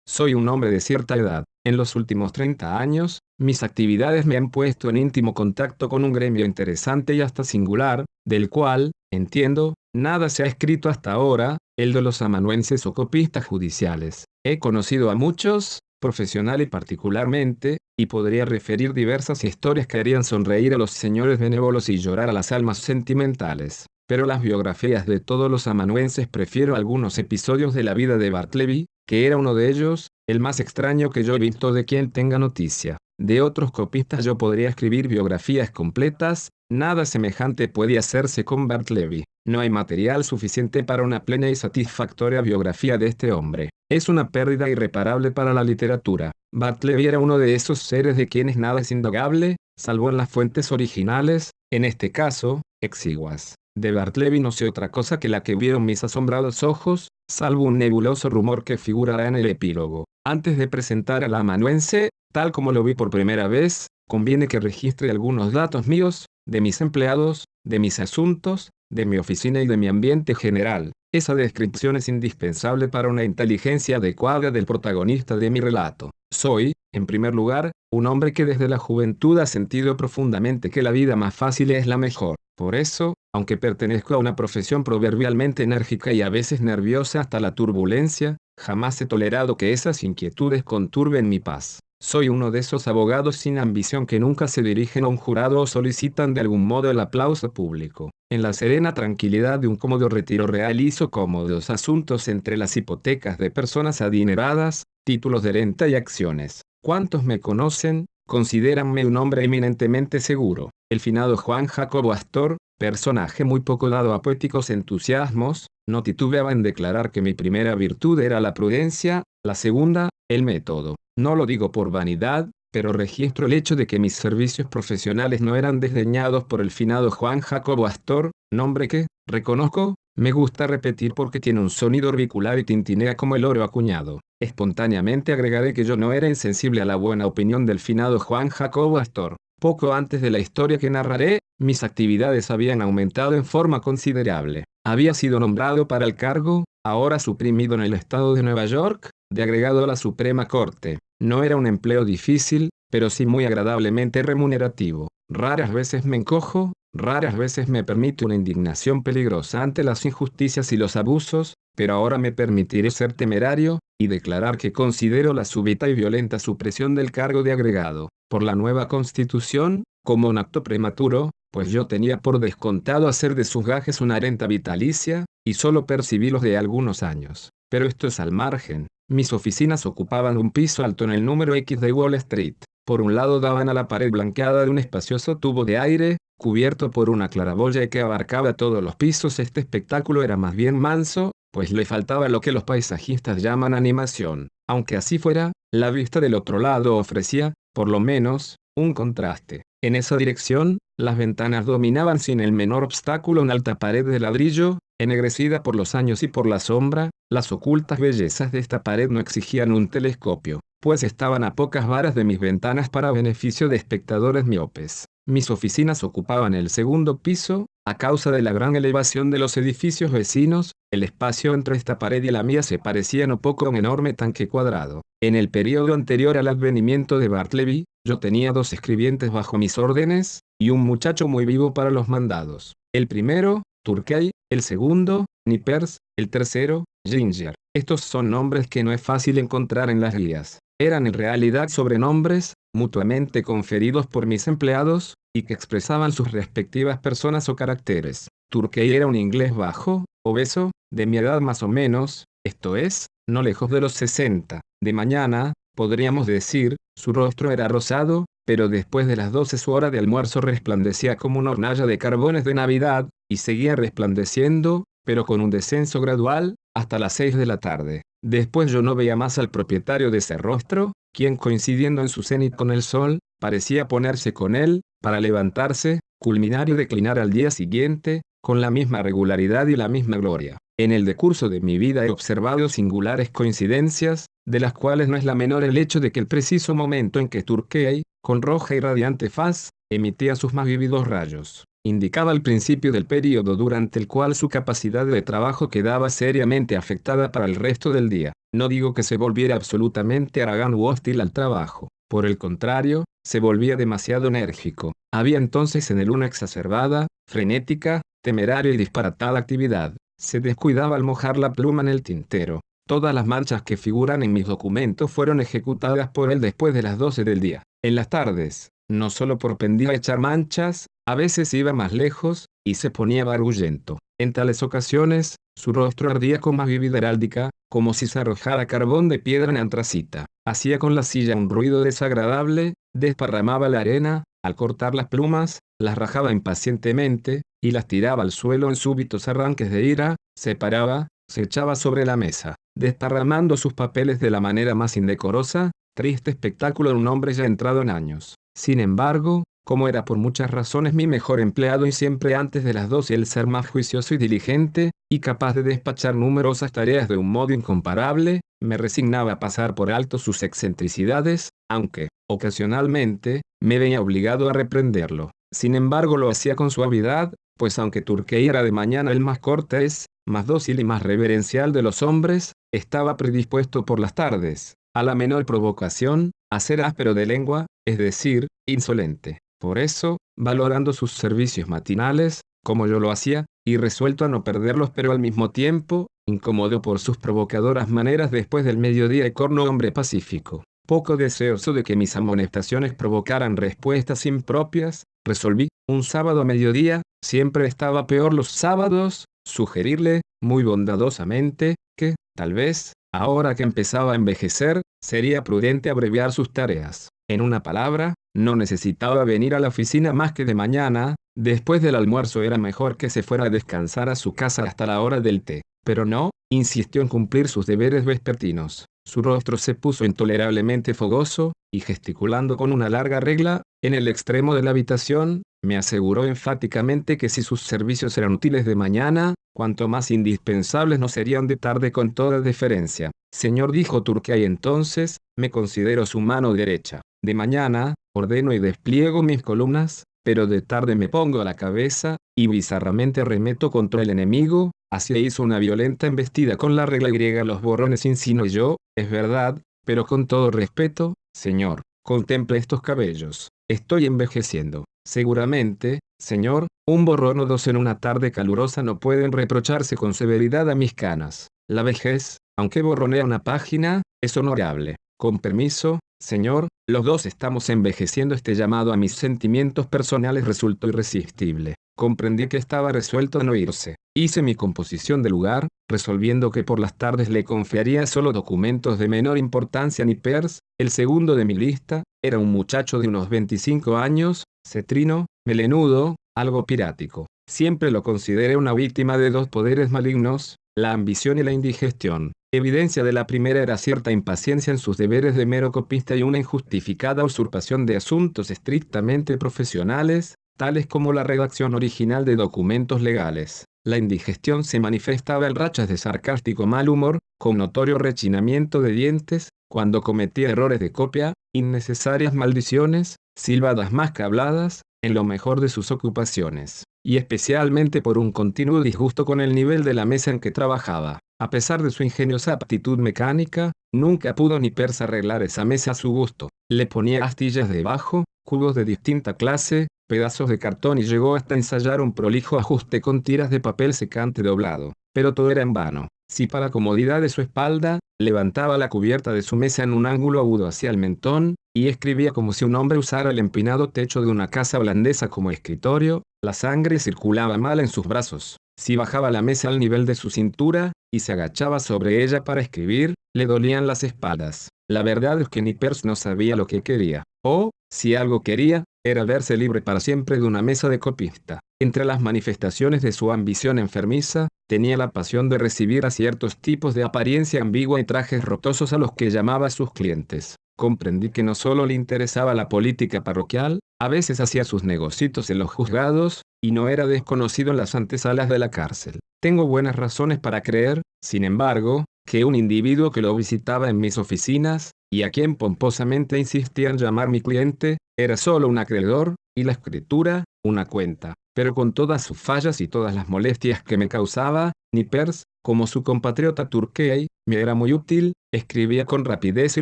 Soy un hombre de cierta edad. En los últimos 30 años, mis actividades me han puesto en íntimo contacto con un gremio interesante y hasta singular, del cual, entiendo, nada se ha escrito hasta ahora, el de los amanuenses o copistas judiciales. He conocido a muchos, profesional y particularmente, y podría referir diversas historias que harían sonreír a los señores benévolos y llorar a las almas sentimentales. Pero las biografías de todos los amanuenses prefiero algunos episodios de la vida de Bartleby, que era uno de ellos, el más extraño que yo he visto de quien tenga noticia. De otros copistas yo podría escribir biografías completas, nada semejante puede hacerse con Bartleby. No hay material suficiente para una plena y satisfactoria biografía de este hombre. Es una pérdida irreparable para la literatura. Bartleby era uno de esos seres de quienes nada es indagable, salvo en las fuentes originales, en este caso, exiguas. De Bartleby no sé otra cosa que la que vieron mis asombrados ojos, salvo un nebuloso rumor que figurará en el epílogo. Antes de presentar al amanuense, tal como lo vi por primera vez, conviene que registre algunos datos míos, de mis empleados, de mis asuntos, de mi oficina y de mi ambiente general. Esa descripción es indispensable para una inteligencia adecuada del protagonista de mi relato. Soy, en primer lugar, un hombre que desde la juventud ha sentido profundamente que la vida más fácil es la mejor. Por eso, aunque pertenezco a una profesión proverbialmente enérgica y a veces nerviosa hasta la turbulencia, jamás he tolerado que esas inquietudes conturben mi paz. Soy uno de esos abogados sin ambición que nunca se dirigen a un jurado o solicitan de algún modo el aplauso público. En la serena tranquilidad de un cómodo retiro realizo cómodos asuntos entre las hipotecas de personas adineradas, títulos de renta y acciones. ¿Cuántos me conocen? Considéranme un hombre eminentemente seguro. El finado Juan Jacobo Astor, personaje muy poco dado a poéticos entusiasmos, no titubeaba en declarar que mi primera virtud era la prudencia, la segunda, el método. No lo digo por vanidad, pero registro el hecho de que mis servicios profesionales no eran desdeñados por el finado Juan Jacobo Astor, nombre que, reconozco, me gusta repetir porque tiene un sonido orbicular y tintinea como el oro acuñado. Espontáneamente agregaré que yo no era insensible a la buena opinión del finado Juan Jacobo Astor. Poco antes de la historia que narraré, mis actividades habían aumentado en forma considerable. Había sido nombrado para el cargo, ahora suprimido en el estado de Nueva York, de agregado a la Suprema Corte. No era un empleo difícil, pero sí muy agradablemente remunerativo. Raras veces me encojo, raras veces me permite una indignación peligrosa ante las injusticias y los abusos, pero ahora me permitiré ser temerario, y declarar que considero la súbita y violenta supresión del cargo de agregado, por la nueva Constitución, como un acto prematuro, pues yo tenía por descontado hacer de sus gajes una renta vitalicia, y solo percibí los de algunos años. Pero esto es al margen. Mis oficinas ocupaban un piso alto en el número X de Wall Street. Por un lado daban a la pared blanqueada de un espacioso tubo de aire, cubierto por una claraboya que abarcaba todos los pisos. Este espectáculo era más bien manso, pues le faltaba lo que los paisajistas llaman animación. Aunque así fuera, la vista del otro lado ofrecía, por lo menos, un contraste. En esa dirección, las ventanas dominaban sin el menor obstáculo una alta pared de ladrillo, ennegrecida por los años y por la sombra. Las ocultas bellezas de esta pared no exigían un telescopio, pues estaban a pocas varas de mis ventanas para beneficio de espectadores miopes. Mis oficinas ocupaban el segundo piso, a causa de la gran elevación de los edificios vecinos. El espacio entre esta pared y la mía se parecía no poco a un enorme tanque cuadrado. En el periodo anterior al advenimiento de Bartleby, yo tenía 2 escribientes bajo mis órdenes, y un muchacho muy vivo para los mandados. El primero, Turkey; el segundo, Nippers; el tercero, Ginger. Estos son nombres que no es fácil encontrar en las guías. Eran en realidad sobrenombres, mutuamente conferidos por mis empleados, y que expresaban sus respectivas personas o caracteres. Turkey era un inglés bajo, obeso, de mi edad más o menos, esto es, no lejos de los 60. De mañana, podríamos decir, su rostro era rosado, pero después de las 12 su hora de almuerzo resplandecía como una hornalla de carbones de Navidad, y seguía resplandeciendo, pero con un descenso gradual, hasta las 6 de la tarde. Después yo no veía más al propietario de ese rostro, quien coincidiendo en su cenit con el sol, parecía ponerse con él, para levantarse, culminar y declinar al día siguiente, con la misma regularidad y la misma gloria. En el decurso de mi vida he observado singulares coincidencias, de las cuales no es la menor el hecho de que el preciso momento en que Turkey, con roja y radiante faz, emitía sus más vívidos rayos, indicaba el principio del periodo durante el cual su capacidad de trabajo quedaba seriamente afectada para el resto del día. No digo que se volviera absolutamente haragán u hostil al trabajo. Por el contrario, se volvía demasiado enérgico. Había entonces en él una exacerbada, frenética, temeraria y disparatada actividad. Se descuidaba al mojar la pluma en el tintero. Todas las manchas que figuran en mis documentos fueron ejecutadas por él después de las 12 del día. En las tardes, no solo propendía a echar manchas, a veces iba más lejos, y se ponía barulento. En tales ocasiones, su rostro ardía con más vívida heráldica, como si se arrojara carbón de piedra en antracita. Hacía con la silla un ruido desagradable, desparramaba la arena, al cortar las plumas, las rajaba impacientemente, y las tiraba al suelo en súbitos arranques de ira, se paraba, se echaba sobre la mesa, desparramando sus papeles de la manera más indecorosa, triste espectáculo de un hombre ya entrado en años. Sin embargo, como era por muchas razones mi mejor empleado y siempre antes de las 12 el ser más juicioso y diligente, y capaz de despachar numerosas tareas de un modo incomparable, me resignaba a pasar por alto sus excentricidades, aunque, ocasionalmente, me veía obligado a reprenderlo. Sin embargo lo hacía con suavidad, pues aunque Turquay era de mañana el más cortés, más dócil y más reverencial de los hombres, estaba predispuesto por las tardes, a la menor provocación, a ser áspero de lengua, es decir, insolente. Por eso, valorando sus servicios matinales, como yo lo hacía, y resuelto a no perderlos pero al mismo tiempo, incómodo por sus provocadoras maneras después del mediodía y corno hombre pacífico, poco deseoso de que mis amonestaciones provocaran respuestas impropias, resolví, un sábado a mediodía, siempre estaba peor los sábados, sugerirle, muy bondadosamente, que, tal vez, ahora que empezaba a envejecer, sería prudente abreviar sus tareas. En una palabra, no necesitaba venir a la oficina más que de mañana, después del almuerzo era mejor que se fuera a descansar a su casa hasta la hora del té. Pero no, insistió en cumplir sus deberes vespertinos. Su rostro se puso intolerablemente fogoso, y gesticulando con una larga regla, en el extremo de la habitación, me aseguró enfáticamente que si sus servicios eran útiles de mañana, cuanto más indispensables no serían de tarde con toda deferencia. Señor, dijo Turquay entonces, me considero su mano derecha. De mañana, ordeno y despliego mis columnas, pero de tarde me pongo a la cabeza, y bizarramente arremeto contra el enemigo. Así hizo una violenta embestida con la regla griega los borrones insinué yo, es verdad, pero con todo respeto, señor, contemple estos cabellos. Estoy envejeciendo. Seguramente, señor, un borrón o dos en una tarde calurosa no pueden reprocharse con severidad a mis canas. La vejez, aunque borronea una página, es honorable. Con permiso, señor, los dos estamos envejeciendo. Este llamado a mis sentimientos personales resultó irresistible. Comprendí que estaba resuelto a no irse. Hice mi composición de lugar, resolviendo que por las tardes le confiaría solo documentos de menor importancia. Nippers, el segundo de mi lista, era un muchacho de unos 25 años, cetrino, melenudo, algo pirático. Siempre lo consideré una víctima de dos poderes malignos, la ambición y la indigestión. Evidencia de la primera era cierta impaciencia en sus deberes de mero copista y una injustificada usurpación de asuntos estrictamente profesionales, tales como la redacción original de documentos legales. La indigestión se manifestaba en rachas de sarcástico mal humor, con notorio rechinamiento de dientes, cuando cometía errores de copia, innecesarias maldiciones, silbadas más que habladas, en lo mejor de sus ocupaciones, y especialmente por un continuo disgusto con el nivel de la mesa en que trabajaba. A pesar de su ingeniosa aptitud mecánica, nunca pudo Nippers arreglar esa mesa a su gusto. Le ponía astillas debajo, cubos de distinta clase, pedazos de cartón y llegó hasta ensayar un prolijo ajuste con tiras de papel secante doblado. Pero todo era en vano. Si para comodidad de su espalda, levantaba la cubierta de su mesa en un ángulo agudo hacia el mentón, y escribía como si un hombre usara el empinado techo de una casa holandesa como escritorio, la sangre circulaba mal en sus brazos. Si bajaba la mesa al nivel de su cintura, y se agachaba sobre ella para escribir, le dolían las espaldas. La verdad es que Nippers no sabía lo que quería. O, si algo quería, era verse libre para siempre de una mesa de copista. Entre las manifestaciones de su ambición enfermiza, tenía la pasión de recibir a ciertos tipos de apariencia ambigua y trajes rotosos a los que llamaba a sus clientes. Comprendí que no solo le interesaba la política parroquial, a veces hacía sus negocios en los juzgados, y no era desconocido en las antesalas de la cárcel. Tengo buenas razones para creer, sin embargo, que un individuo que lo visitaba en mis oficinas, y a quien pomposamente insistía en llamar mi cliente, era solo un acreedor, y la escritura, una cuenta. pero con todas sus fallas y todas las molestias que me causaba, Nippers, como su compatriota Turkey, me era muy útil, escribía con rapidez y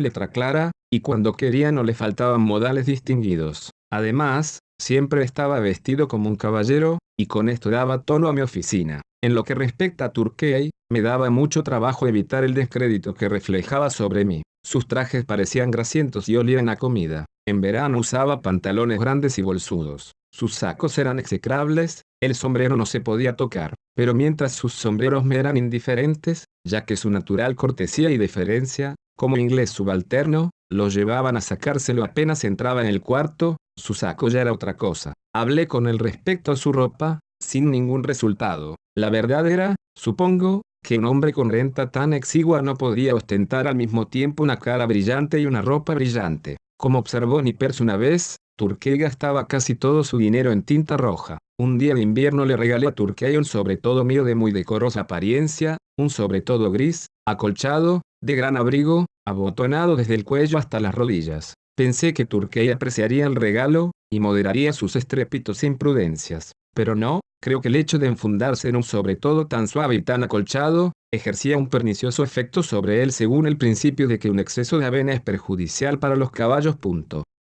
letra clara, y cuando quería no le faltaban modales distinguidos. Además, siempre estaba vestido como un caballero, y con esto daba tono a mi oficina. En lo que respecta a Turkey, me daba mucho trabajo evitar el descrédito que reflejaba sobre mí. Sus trajes parecían grasientos y olían a comida. En verano usaba pantalones grandes y bolsudos. Sus sacos eran execrables, el sombrero no se podía tocar. Pero mientras sus sombreros me eran indiferentes, ya que su natural cortesía y deferencia, como inglés subalterno, lo llevaban a sacárselo apenas entraba en el cuarto, su saco ya era otra cosa. Hablé con él respecto a su ropa, sin ningún resultado. La verdad era, supongo, que un hombre con renta tan exigua no podía ostentar al mismo tiempo una cara brillante y una ropa brillante. Como observó Nippers una vez, Turkey gastaba casi todo su dinero en tinta roja. Un día de invierno le regalé a Turkey un sobretodo mío de muy decorosa apariencia, un sobretodo gris, acolchado, de gran abrigo, abotonado desde el cuello hasta las rodillas. Pensé que Turkey apreciaría el regalo, y moderaría sus estrépitotas imprudencias. Pero no, creo que el hecho de enfundarse en un sobretodo tan suave y tan acolchado, ejercía un pernicioso efecto sobre él según el principio de que un exceso de avena es perjudicial para los caballos.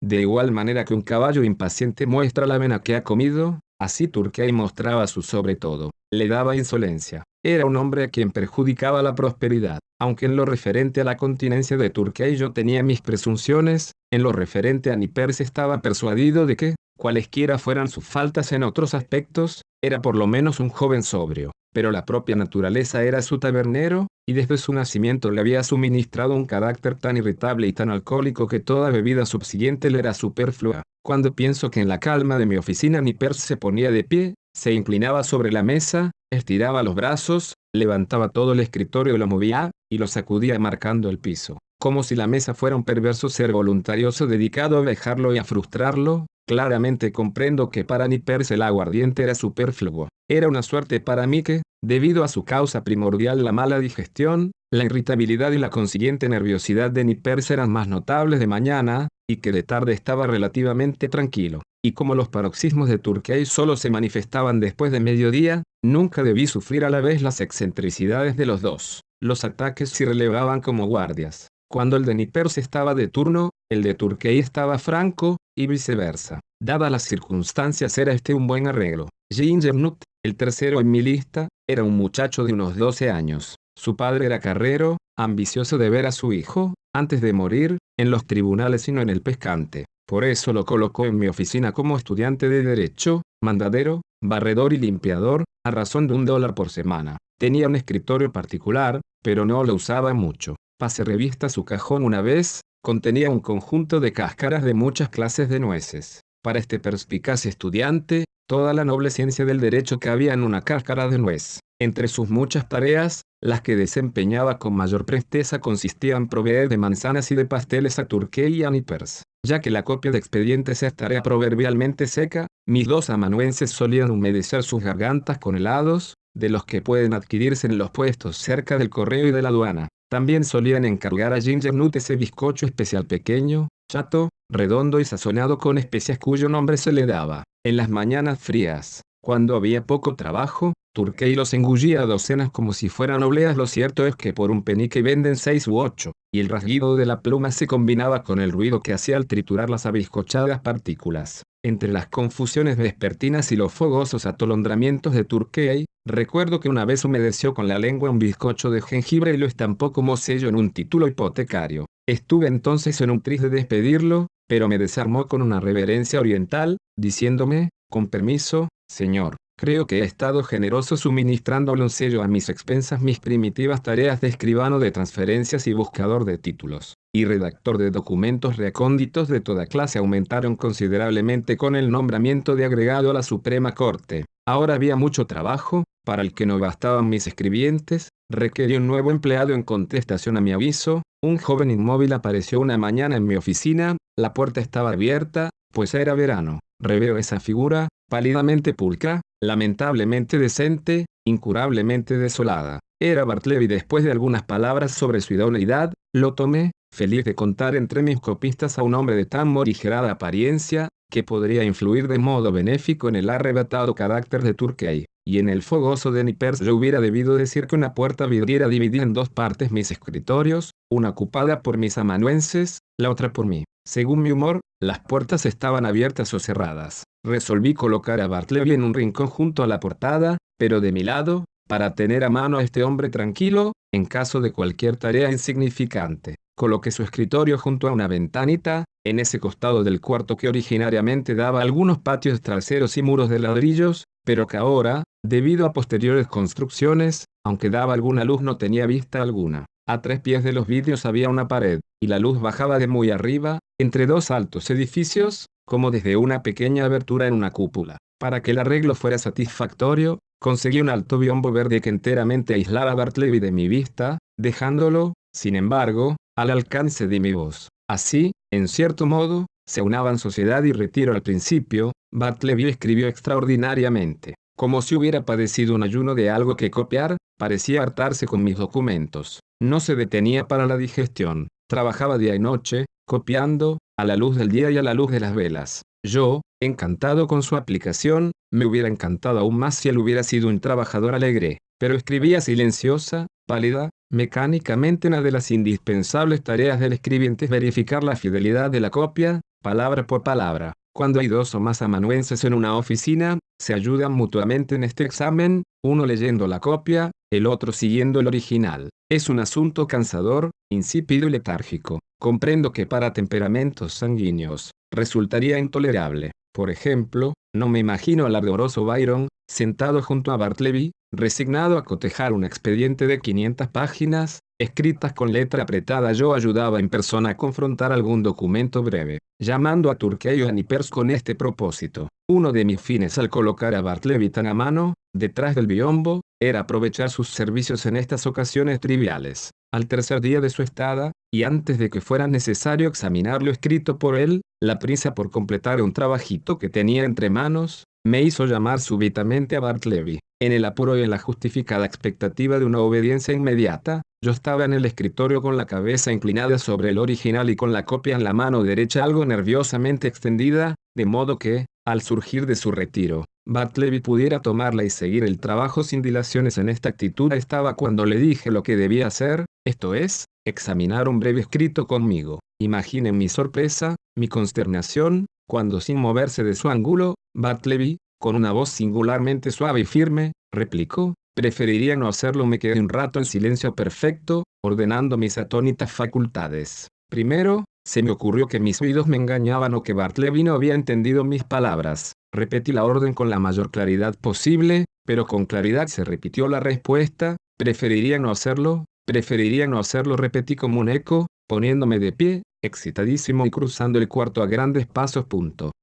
De igual manera que un caballo impaciente muestra la avena que ha comido, así Turkey mostraba su sobretodo. Le daba insolencia. Era un hombre a quien perjudicaba la prosperidad. Aunque en lo referente a la continencia de Turkey yo tenía mis presunciones, en lo referente a Nippers estaba persuadido de que, cualesquiera fueran sus faltas en otros aspectos, era por lo menos un joven sobrio. Pero la propia naturaleza era su tabernero, y desde su nacimiento le había suministrado un carácter tan irritable y tan alcohólico que toda bebida subsiguiente le era superflua. Cuando pienso que en la calma de mi oficina Nippers se ponía de pie, se inclinaba sobre la mesa, estiraba los brazos, levantaba todo el escritorio y lo movía, y lo sacudía marcando el piso, como si la mesa fuera un perverso ser voluntarioso dedicado a vejarlo y a frustrarlo. Claramente comprendo que para Nippers el aguardiente era superfluo. Era una suerte para mí que, debido a su causa primordial la mala digestión, la irritabilidad y la consiguiente nerviosidad de Nippers eran más notables de mañana, y que de tarde estaba relativamente tranquilo. Y como los paroxismos de Turkey solo se manifestaban después de mediodía, nunca debí sufrir a la vez las excentricidades de los dos. Los ataques se relevaban como guardias. Cuando el de Nippers estaba de turno, el de Turkey estaba franco, y viceversa. Dadas las circunstancias era este un buen arreglo. Ginger Nut, el tercero en mi lista, era un muchacho de unos 12 años. Su padre era carrero, ambicioso de ver a su hijo, antes de morir, en los tribunales y no en el pescante. Por eso lo colocó en mi oficina como estudiante de derecho, mandadero, barredor y limpiador, a razón de $1 por semana. Tenía un escritorio particular, pero no lo usaba mucho. Pasé revista a su cajón una vez, contenía un conjunto de cáscaras de muchas clases de nueces. Para este perspicaz estudiante, toda la noble ciencia del derecho cabía en una cáscara de nuez. Entre sus muchas tareas, las que desempeñaba con mayor presteza consistían en proveer de manzanas y de pasteles a Turkey y a Nippers. Ya que la copia de expedientes es tarea proverbialmente seca, mis dos amanuenses solían humedecer sus gargantas con helados, de los que pueden adquirirse en los puestos cerca del correo y de la aduana. También solían encargar a Ginger Nut ese bizcocho especial pequeño, chato, redondo y sazonado con especias cuyo nombre se le daba. En las mañanas frías, cuando había poco trabajo, Turkey los engullía a docenas como si fueran obleas. Lo cierto es que por un penique venden 6 u 8, y el rasguido de la pluma se combinaba con el ruido que hacía al triturar las abiscochadas partículas. Entre las confusiones vespertinas y los fogosos atolondramientos de Turkey, recuerdo que una vez humedeció con la lengua un bizcocho de jengibre y lo estampó como sello en un título hipotecario. Estuve entonces en un tris de despedirlo, pero me desarmó con una reverencia oriental, diciéndome, con permiso, señor, creo que he estado generoso suministrándole un sello a mis expensas. Mis primitivas tareas de escribano de transferencias y buscador de títulos, y redactor de documentos recónditos de toda clase aumentaron considerablemente con el nombramiento de agregado a la Suprema Corte. Ahora había mucho trabajo, para el que no bastaban mis escribientes, requerí un nuevo empleado en contestación a mi aviso. Un joven inmóvil apareció una mañana en mi oficina, la puerta estaba abierta, pues era verano. Reveo esa figura, pálidamente pulcra, lamentablemente decente, incurablemente desolada. Era Bartleby. Y después de algunas palabras sobre su idoneidad, lo tomé, feliz de contar entre mis copistas a un hombre de tan morigerada apariencia, que podría influir de modo benéfico en el arrebatado carácter de Turkey. Y en el fogoso de Nippers yo hubiera debido decir que una puerta vidriera dividía en dos partes mis escritorios, una ocupada por mis amanuenses, la otra por mí. Según mi humor, las puertas estaban abiertas o cerradas. Resolví colocar a Bartleby en un rincón junto a la portada, pero de mi lado, para tener a mano a este hombre tranquilo, en caso de cualquier tarea insignificante. Coloqué su escritorio junto a una ventanita, en ese costado del cuarto que originariamente daba algunos patios traseros y muros de ladrillos, pero que ahora, debido a posteriores construcciones, aunque daba alguna luz no tenía vista alguna. A 3 pies de los vidrios había una pared, y la luz bajaba de muy arriba, entre dos altos edificios, como desde una pequeña abertura en una cúpula. Para que el arreglo fuera satisfactorio, conseguí un alto biombo verde que enteramente aislara a Bartleby de mi vista, dejándolo, sin embargo, al alcance de mi voz. Así, en cierto modo, se aunaban sociedad y retiro al principio. Bartleby escribió extraordinariamente. Como si hubiera padecido un ayuno de algo que copiar, parecía hartarse con mis documentos. No se detenía para la digestión. Trabajaba día y noche, copiando, a la luz del día y a la luz de las velas. Yo, encantado con su aplicación, me hubiera encantado aún más si él hubiera sido un trabajador alegre. Pero escribía silenciosa, pálida, mecánicamente. Una de las indispensables tareas del escribiente es verificar la fidelidad de la copia, palabra por palabra. Cuando hay 2 o más amanuenses en una oficina, se ayudan mutuamente en este examen, uno leyendo la copia, el otro siguiendo el original. Es un asunto cansador, insípido y letárgico. Comprendo que para temperamentos sanguíneos, resultaría intolerable. Por ejemplo, no me imagino al ardoroso Byron, sentado junto a Bartleby, resignado a cotejar un expediente de 500 páginas, escritas con letra apretada. Yo ayudaba en persona a confrontar algún documento breve, llamando a Turkey o a Nippers con este propósito. Uno de mis fines al colocar a Bartleby tan a mano, detrás del biombo, era aprovechar sus servicios en estas ocasiones triviales. Al tercer día de su estada, y antes de que fuera necesario examinar lo escrito por él, la prisa por completar un trabajito que tenía entre manos, me hizo llamar súbitamente a Bartleby. En el apuro y en la justificada expectativa de una obediencia inmediata, yo estaba en el escritorio con la cabeza inclinada sobre el original y con la copia en la mano derecha algo nerviosamente extendida, de modo que, al surgir de su retiro, Bartleby pudiera tomarla y seguir el trabajo sin dilaciones. En esta actitud estaba cuando le dije lo que debía hacer, esto es, examinar un breve escrito conmigo. Imaginen mi sorpresa, mi consternación, cuando sin moverse de su ángulo, Bartleby, con una voz singularmente suave y firme, replicó: preferiría no hacerlo. Me quedé un rato en silencio perfecto, ordenando mis atónitas facultades. Primero, se me ocurrió que mis oídos me engañaban o que Bartleby no había entendido mis palabras. Repetí la orden con la mayor claridad posible, pero con claridad se repitió la respuesta: preferiría no hacerlo, repetí como un eco, poniéndome de pie, excitadísimo y cruzando el cuarto a grandes pasos.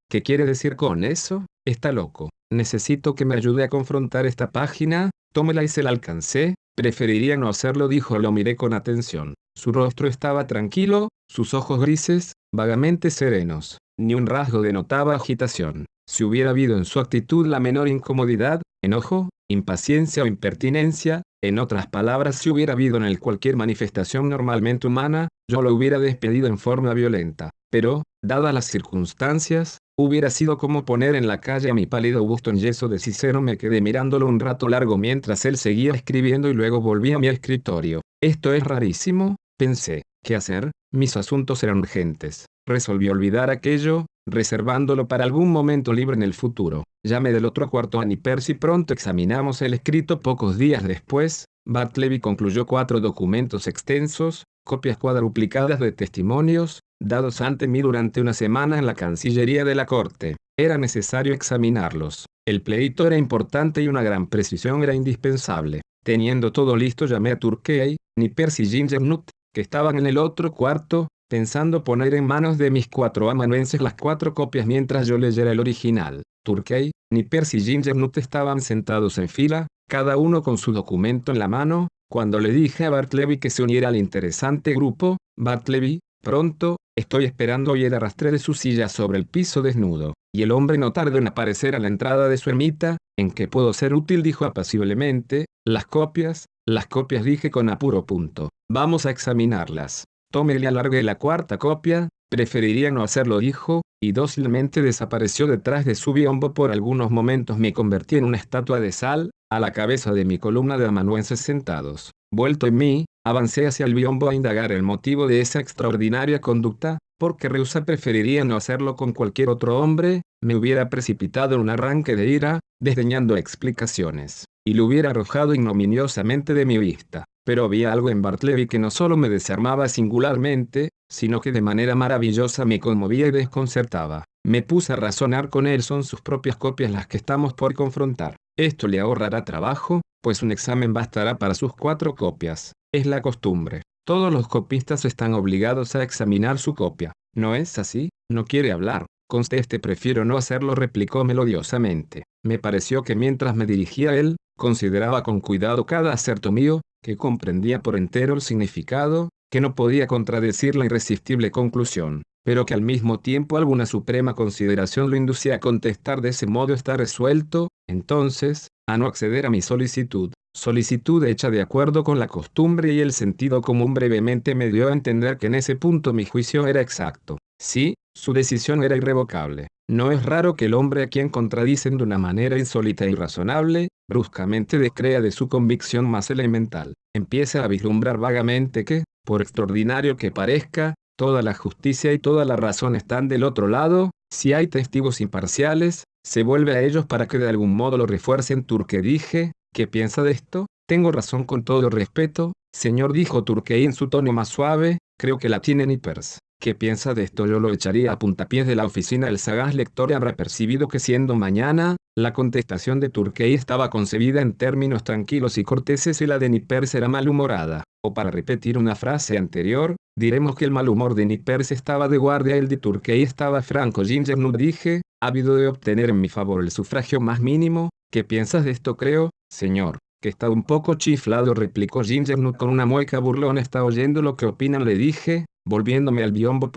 ¿Qué quiere decir con eso? Está loco. Necesito que me ayude a confrontar esta página. Tómela y se la alcancé. Preferiría no hacerlo, dijo. Lo miré con atención. Su rostro estaba tranquilo, sus ojos grises, vagamente serenos. Ni un rasgo denotaba agitación. Si hubiera habido en su actitud la menor incomodidad, enojo, impaciencia o impertinencia, en otras palabras, si hubiera habido en él cualquier manifestación normalmente humana, yo lo hubiera despedido en forma violenta. Pero, dadas las circunstancias, hubiera sido como poner en la calle a mi pálido busto en yeso de Cicero. Me quedé mirándolo un rato largo mientras él seguía escribiendo y luego volví a mi escritorio. Esto es rarísimo, pensé. ¿Qué hacer? Mis asuntos eran urgentes. Resolví olvidar aquello, reservándolo para algún momento libre en el futuro. Llamé del otro cuarto a Nippers y pronto examinamos el escrito. Pocos días después, Bartleby concluyó 4 documentos extensos, copias cuadruplicadas de testimonios, dados ante mí durante una semana en la Cancillería de la Corte. Era necesario examinarlos. El pleito era importante y una gran precisión era indispensable. Teniendo todo listo, llamé a Turkey, Nippers y Gingernut, que estaban en el otro cuarto, pensando poner en manos de mis 4 amanuenses las 4 copias mientras yo leyera el original. Turkey, Nippers y Gingernut estaban sentados en fila, cada uno con su documento en la mano. Cuando le dije a Bartleby que se uniera al interesante grupo, Bartleby, pronto, estoy esperando. Y él arrastré de su silla sobre el piso desnudo. Y el hombre no tardó en aparecer a la entrada de su ermita. ¿En qué puedo ser útil?, dijo apaciblemente. Las copias, dije con apuro. Vamos a examinarlas. Tomé y alargué la 4ª copia, Preferiría no hacerlo, dijo, y dócilmente desapareció detrás de su biombo. Por algunos momentos me convertí en una estatua de sal, a la cabeza de mi columna de amanuenses sentados. Vuelto en mí, avancé hacia el biombo a indagar el motivo de esa extraordinaria conducta, porque Rehúsa preferiría no hacerlo con cualquier otro hombre. Me hubiera precipitado en un arranque de ira, desdeñando explicaciones, y lo hubiera arrojado ignominiosamente de mi vista. Pero había algo en Bartleby que no solo me desarmaba singularmente, sino que de manera maravillosa me conmovía y desconcertaba. Me puse a razonar con él. Son sus propias copias las que estamos por confrontar. Esto le ahorrará trabajo, pues un examen bastará para sus 4 copias. Es la costumbre. Todos los copistas están obligados a examinar su copia. ¿No es así? No quiere hablar. Conteste. Prefiero no hacerlo, replicó melodiosamente. Me pareció que mientras me dirigía a él, consideraba con cuidado cada acerto mío, que comprendía por entero el significado, que no podía contradecir la irresistible conclusión, pero que al mismo tiempo alguna suprema consideración lo inducía a contestar de ese modo. Está resuelto, entonces, a no acceder a mi solicitud. Solicitud hecha de acuerdo con la costumbre y el sentido común. Brevemente me dio a entender que en ese punto mi juicio era exacto. Sí, su decisión era irrevocable. No es raro que el hombre a quien contradicen de una manera insólita e irrazonable, bruscamente descrea de su convicción más elemental. Empieza a vislumbrar vagamente que, por extraordinario que parezca, toda la justicia y toda la razón están del otro lado. Si hay testigos imparciales, se vuelve a ellos para que de algún modo lo refuercen. Turquet, dije, ¿qué piensa de esto? Tengo razón, con todo respeto, señor, dijo Turquet en su tono más suave, creo que la tiene Nippers. ¿Qué piensa de esto? Yo lo echaría a puntapiés de la oficina. El sagaz lector habrá percibido que, siendo mañana, la contestación de Turquet estaba concebida en términos tranquilos y corteses y la de Nippers era malhumorada. O, para repetir una frase anterior, diremos que el mal humor de Nippers estaba de guardia y el de Turquet estaba franco. Ginger, dije, ávido de obtener en mi favor el sufragio más mínimo. ¿Qué piensas de esto? Creo, señor, que está un poco chiflado, replicó Ginger con una mueca burlona. ¿Está oyendo lo que opinan?, le dije, volviéndome al biombo.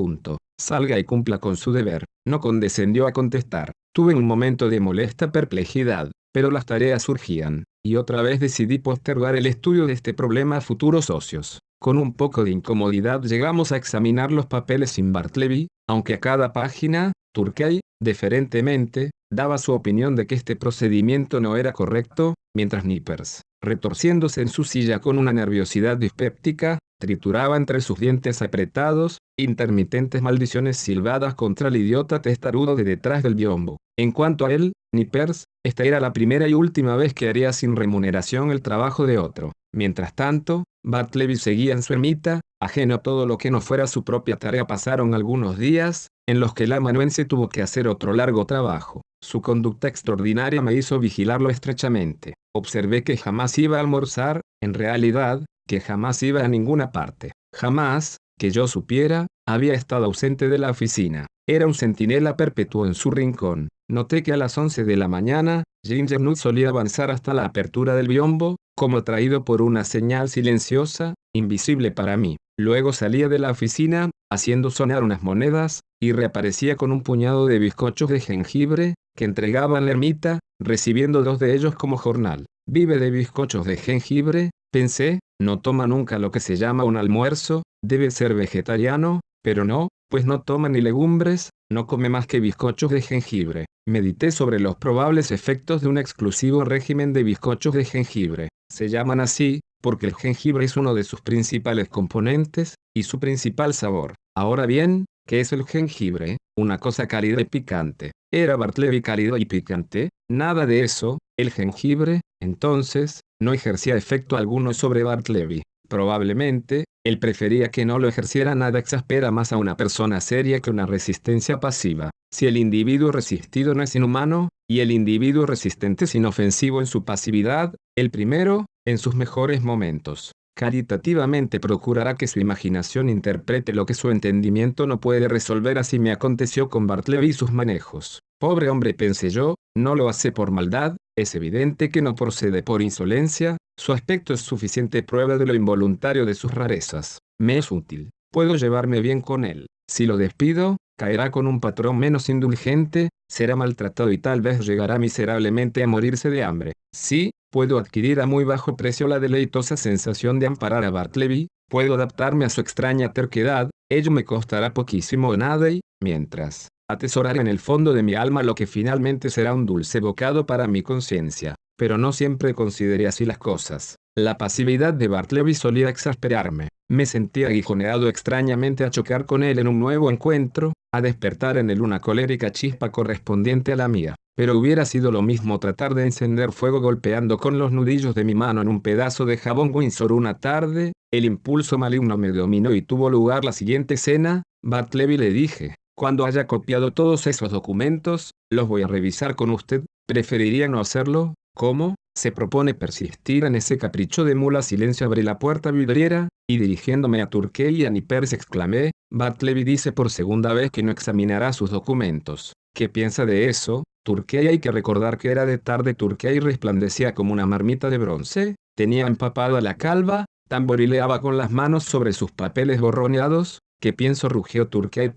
Salga y cumpla con su deber. No condescendió a contestar. Tuve un momento de molesta perplejidad, pero las tareas surgían, y otra vez decidí postergar el estudio de este problema a futuros ocios. Con un poco de incomodidad llegamos a examinar los papeles sin Bartleby, aunque a cada página, Turquet, deferentemente, daba su opinión de que este procedimiento no era correcto, mientras Nippers, retorciéndose en su silla con una nerviosidad dispéptica, trituraba entre sus dientes apretados, intermitentes maldiciones silbadas contra el idiota testarudo de detrás del biombo. En cuanto a él, Nippers, esta era la primera y última vez que haría sin remuneración el trabajo de otro. Mientras tanto, Bartleby seguía en su ermita, ajeno a todo lo que no fuera su propia tarea. Pasaron algunos días, en los que el amanuense tuvo que hacer otro largo trabajo. Su conducta extraordinaria me hizo vigilarlo estrechamente. Observé que jamás iba a almorzar, en realidad, que jamás iba a ninguna parte. Jamás, que yo supiera, había estado ausente de la oficina. Era un centinela perpetuo en su rincón. Noté que a las 11 de la mañana, Ginger solía avanzar hasta la apertura del biombo, como atraído por una señal silenciosa, invisible para mí. Luego salía de la oficina, haciendo sonar unas monedas, y reaparecía con un puñado de bizcochos de jengibre, que entregaba en la ermita, recibiendo 2 de ellos como jornal. Vive de bizcochos de jengibre, pensé, no toma nunca lo que se llama un almuerzo, debe ser vegetariano, pero no, pues no toma ni legumbres, no come más que bizcochos de jengibre. Medité sobre los probables efectos de un exclusivo régimen de bizcochos de jengibre. Se llaman así, porque el jengibre es uno de sus principales componentes, y su principal sabor. Ahora bien, ¿qué es el jengibre? Una cosa cálida y picante. ¿Era Bartleby cálido y picante? Nada de eso. El jengibre, entonces, no ejercía efecto alguno sobre Bartleby. Probablemente, él prefería que no lo ejerciera. Nada exaspera más a una persona seria que una resistencia pasiva. Si el individuo resistido no es inhumano, y el individuo resistente es inofensivo en su pasividad, el primero, en sus mejores momentos, caritativamente procurará que su imaginación interprete lo que su entendimiento no puede resolver. Así me aconteció con Bartleby y sus manejos. Pobre hombre, pensé yo, no lo hace por maldad, es evidente que no procede por insolencia, su aspecto es suficiente prueba de lo involuntario de sus rarezas. Me es útil, puedo llevarme bien con él. Si lo despido, caerá con un patrón menos indulgente, será maltratado y tal vez llegará miserablemente a morirse de hambre. Sí, Puedo adquirir a muy bajo precio la deleitosa sensación de amparar a Bartleby, puedo adaptarme a su extraña terquedad, ello me costará poquísimo o nada y, mientras, atesorar en el fondo de mi alma lo que finalmente será un dulce bocado para mi conciencia. Pero no siempre consideré así las cosas. La pasividad de Bartleby solía exasperarme. Me sentía aguijoneado extrañamente a chocar con él en un nuevo encuentro, a despertar en él una colérica chispa correspondiente a la mía. Pero hubiera sido lo mismo tratar de encender fuego golpeando con los nudillos de mi mano en un pedazo de jabón Windsor una tarde. El impulso maligno me dominó y tuvo lugar la siguiente escena. Bartleby, le dije, cuando haya copiado todos esos documentos, los voy a revisar con usted. ¿Preferiría no hacerlo? ¿Cómo? ¿Se propone persistir en ese capricho de mula? Silencio. Abrí la puerta vidriera, y dirigiéndome a Turkey y a Nippers exclamé, Bartleby dice por segunda vez que no examinará sus documentos. ¿Qué piensa de eso? Turkey, hay que recordar que era de tarde. Turkey resplandecía como una marmita de bronce, tenía empapada la calva, tamborileaba con las manos sobre sus papeles borroneados. ¿Qué pienso? Rugió Turkey.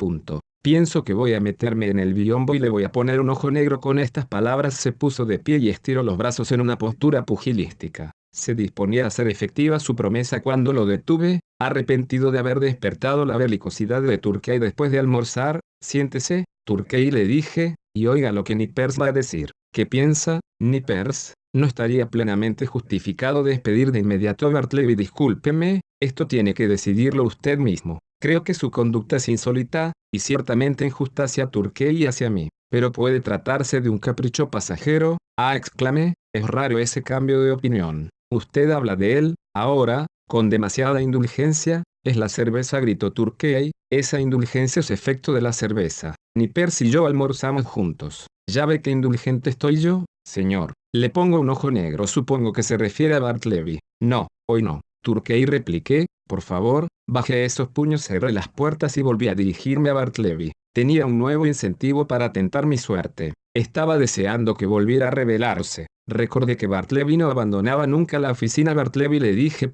Pienso que voy a meterme en el biombo y le voy a poner un ojo negro. Con estas palabras se puso de pie y estiró los brazos en una postura pugilística. Se disponía a hacer efectiva su promesa cuando lo detuve, arrepentido de haber despertado la belicosidad de Turkey después de almorzar. Siéntese, Turkey, le dije, y oiga lo que Nippers va a decir. ¿Qué piensa, Nippers? No estaría plenamente justificado despedir de inmediato a Bartleby. Discúlpeme, esto tiene que decidirlo usted mismo. Creo que su conducta es insólita, y ciertamente injusta hacia Turkey y hacia mí. Pero puede tratarse de un capricho pasajero. Exclamé, es raro ese cambio de opinión. Usted habla de él, ahora, con demasiada indulgencia. Es la cerveza, gritó Turkey. Esa indulgencia es efecto de la cerveza. Nippers y yo almorzamos juntos. Ya ve qué indulgente estoy yo, señor. Le pongo un ojo negro. Supongo que se refiere a Bartleby. No, hoy no. Turkey, repliqué. Por favor, bajé esos puños, cerré las puertas y volví a dirigirme a Bartleby. Tenía un nuevo incentivo para tentar mi suerte. Estaba deseando que volviera a revelarse. Recordé que Bartleby no abandonaba nunca la oficina. Bartleby, le dije.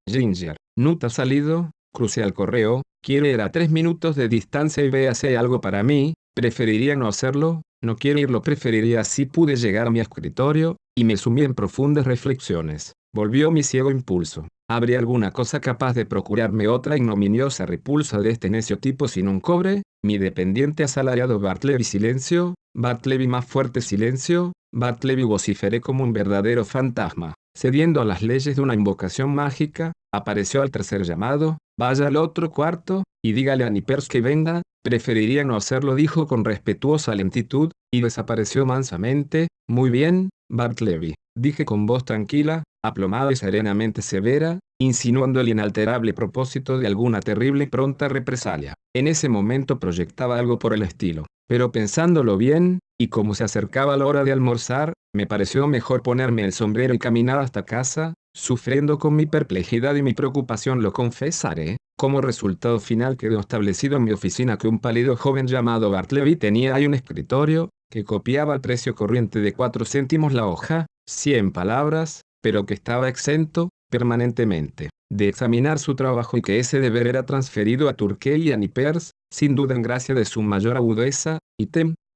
Ginger, ¿Nut ha salido? Crucé al correo. Quiere ir a 3 minutos de distancia y vea si hay algo para mí. Preferiría no hacerlo. No quiero irlo. Preferiría. Así pude llegar a mi escritorio, y me sumí en profundas reflexiones. Volvió mi ciego impulso. ¿Habría alguna cosa capaz de procurarme otra ignominiosa repulsa de este necio tipo sin un cobre? Mi dependiente asalariado. Bartleby, silencio. Bartleby, más fuerte. Silencio. Bartleby, vociferé como un verdadero fantasma. Cediendo a las leyes de una invocación mágica, apareció al tercer llamado. Vaya al otro cuarto, y dígale a Nippers que venga. Preferiría no hacerlo, dijo con respetuosa lentitud, y desapareció mansamente. Muy bien, Bartleby, dije con voz tranquila, aplomada y serenamente severa, insinuando el inalterable propósito de alguna terrible y pronta represalia. En ese momento proyectaba algo por el estilo, pero pensándolo bien, y como se acercaba la hora de almorzar, me pareció mejor ponerme el sombrero y caminar hasta casa, sufriendo con mi perplejidad y mi preocupación. Lo confesaré. Como resultado final quedó establecido en mi oficina que un pálido joven llamado Bartleby tenía ahí un escritorio, que copiaba al precio corriente de 4 céntimos la hoja, 100 palabras, pero que estaba exento, permanentemente, de examinar su trabajo y que ese deber era transferido a Turkey y a Nippers, sin duda en gracia de su mayor agudeza.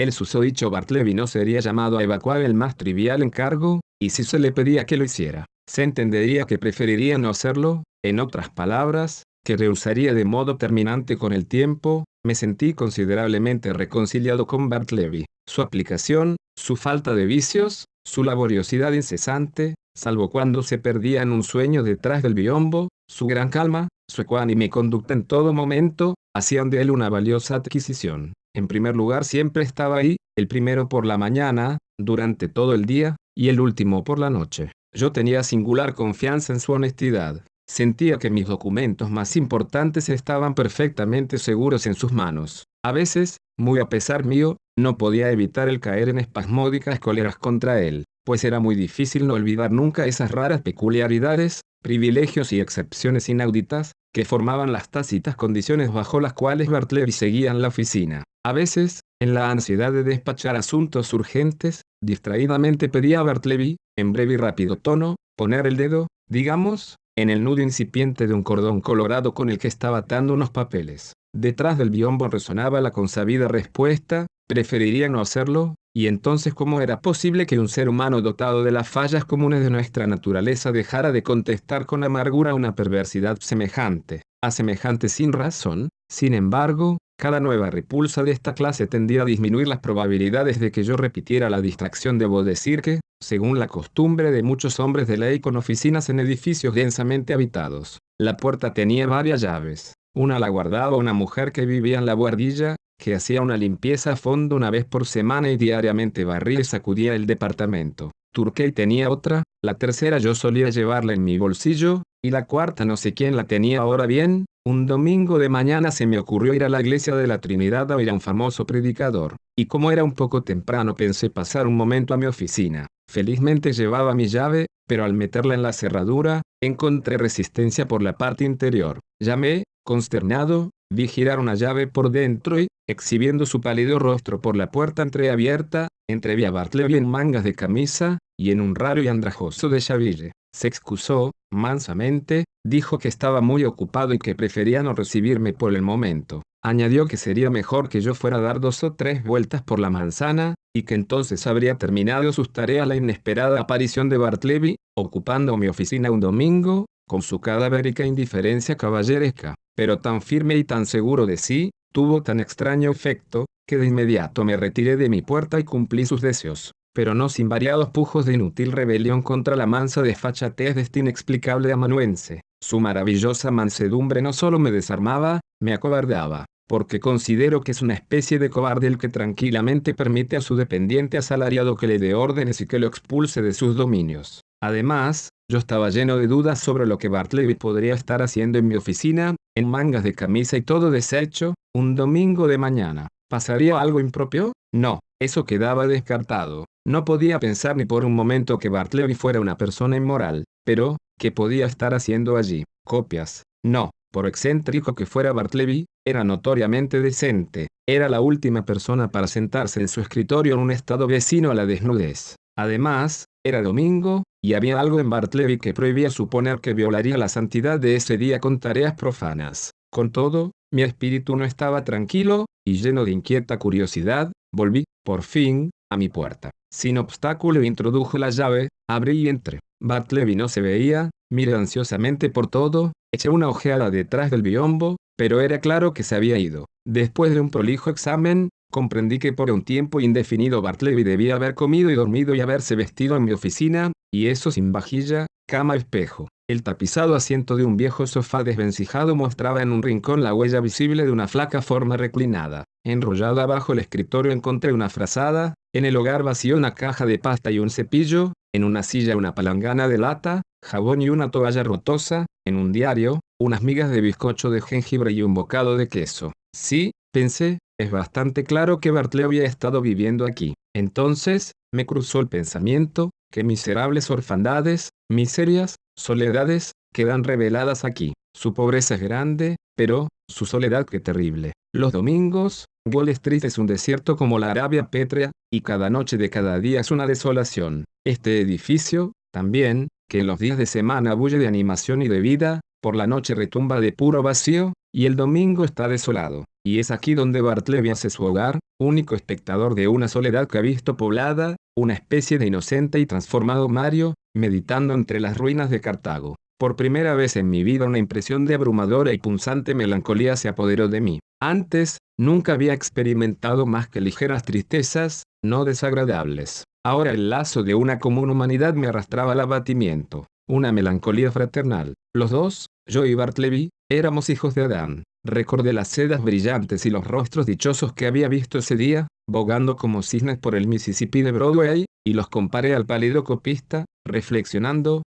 El susodicho Bartleby no sería llamado a evacuar el más trivial encargo, y si se le pedía que lo hiciera, se entendería que preferiría no hacerlo. En otras palabras, que rehusaría de modo terminante con el tiempo. Me sentí considerablemente reconciliado con Bartleby. Su aplicación, su falta de vicios, su laboriosidad incesante, salvo cuando se perdía en un sueño detrás del biombo, su gran calma, su ecuánime conducta en todo momento, hacían de él una valiosa adquisición. En primer lugar, siempre estaba ahí, el primero por la mañana, durante todo el día, y el último por la noche. Yo tenía singular confianza en su honestidad. Sentía que mis documentos más importantes estaban perfectamente seguros en sus manos. A veces, muy a pesar mío, no podía evitar el caer en espasmódicas cóleras contra él, pues era muy difícil no olvidar nunca esas raras peculiaridades, privilegios y excepciones inauditas, que formaban las tácitas condiciones bajo las cuales Bartleby seguía en la oficina. A veces, en la ansiedad de despachar asuntos urgentes, distraídamente pedía a Bartleby, en breve y rápido tono, poner el dedo, digamos, en el nudo incipiente de un cordón colorado con el que estaba atando unos papeles. Detrás del biombo resonaba la consabida respuesta, Preferiría no hacerlo, y entonces ¿cómo era posible que un ser humano dotado de las fallas comunes de nuestra naturaleza dejara de contestar con amargura a una perversidad semejante, a semejante sin razón? Sin embargo, cada nueva repulsa de esta clase tendía a disminuir las probabilidades de que yo repitiera la distracción. Debo decir que, según la costumbre de muchos hombres de ley con oficinas en edificios densamente habitados, la puerta tenía varias llaves. Una la guardaba una mujer que vivía en la buhardilla, que hacía una limpieza a fondo una vez por semana y diariamente barría y sacudía el departamento. Turkey tenía otra, la tercera yo solía llevarla en mi bolsillo, y la cuarta no sé quién la tenía. Ahora bien, un domingo de mañana se me ocurrió ir a la iglesia de la Trinidad a oír a un famoso predicador, y como era un poco temprano pensé pasar un momento a mi oficina. Felizmente llevaba mi llave, pero al meterla en la cerradura, encontré resistencia por la parte interior. Llamé, consternado, vi girar una llave por dentro y, exhibiendo su pálido rostro por la puerta entreabierta, entreví a Bartleby en mangas de camisa, y en un raro y andrajoso deshabille. Se excusó, mansamente, dijo que estaba muy ocupado y que prefería no recibirme por el momento. Añadió que sería mejor que yo fuera a dar 2 o 3 vueltas por la manzana, y que entonces habría terminado sus tareas. La inesperada aparición de Bartleby, ocupando mi oficina un domingo, con su cadavérica indiferencia caballeresca, pero tan firme y tan seguro de sí, tuvo tan extraño efecto, que de inmediato me retiré de mi puerta y cumplí sus deseos, pero no sin variados pujos de inútil rebelión contra la mansa desfachatez de este inexplicable amanuense. Su maravillosa mansedumbre no solo me desarmaba, me acobardaba, porque considero que es una especie de cobarde el que tranquilamente permite a su dependiente asalariado que le dé órdenes y que lo expulse de sus dominios. Además, yo estaba lleno de dudas sobre lo que Bartleby podría estar haciendo en mi oficina, en mangas de camisa y todo deshecho, un domingo de mañana. ¿Pasaría algo impropio? No, eso quedaba descartado. No podía pensar ni por un momento que Bartleby fuera una persona inmoral, pero, ¿qué podía estar haciendo allí? ¿Copias? No, por excéntrico que fuera Bartleby, era notoriamente decente. Era la última persona para sentarse en su escritorio en un estado vecino a la desnudez. Además, era domingo, y había algo en Bartleby que prohibía suponer que violaría la santidad de ese día con tareas profanas. Con todo, mi espíritu no estaba tranquilo, y lleno de inquieta curiosidad, volví, por fin, a mi puerta. Sin obstáculo introdujo la llave, abrí y entré. Bartleby no se veía, miré ansiosamente por todo, eché una ojeada detrás del biombo, pero era claro que se había ido. Después de un prolijo examen, comprendí que por un tiempo indefinido Bartleby debía haber comido y dormido y haberse vestido en mi oficina, y eso sin vajilla, cama, espejo. El tapizado asiento de un viejo sofá desvencijado mostraba en un rincón la huella visible de una flaca forma reclinada. Enrollada bajo el escritorio encontré una frazada, en el hogar vacío una caja de pasta y un cepillo, en una silla una palangana de lata, jabón y una toalla rotosa, en un diario, unas migas de bizcocho de jengibre y un bocado de queso. Sí, pensé, es bastante claro que Bartleby ha estado viviendo aquí. Entonces, me cruzó el pensamiento, qué miserables orfandades, miserias, soledades, quedan reveladas aquí. Su pobreza es grande, pero, su soledad qué terrible. Los domingos, Wall Street es un desierto como la Arabia pétrea, y cada noche de cada día es una desolación. Este edificio, también, que en los días de semana bulle de animación y de vida, por la noche retumba de puro vacío, y el domingo está desolado. Y es aquí donde Bartleby hace su hogar, único espectador de una soledad que ha visto poblada, una especie de inocente y transformado Mario, meditando entre las ruinas de Cartago. Por primera vez en mi vida una impresión de abrumadora y punzante melancolía se apoderó de mí. Antes, nunca había experimentado más que ligeras tristezas, no desagradables. Ahora el lazo de una común humanidad me arrastraba al abatimiento. Una melancolía fraternal. Los dos, yo y Bartleby, éramos hijos de Adán. Recordé las sedas brillantes y los rostros dichosos que había visto ese día, bogando como cisnes por el Mississippi de Broadway, y los comparé al pálido copista, reflexionando,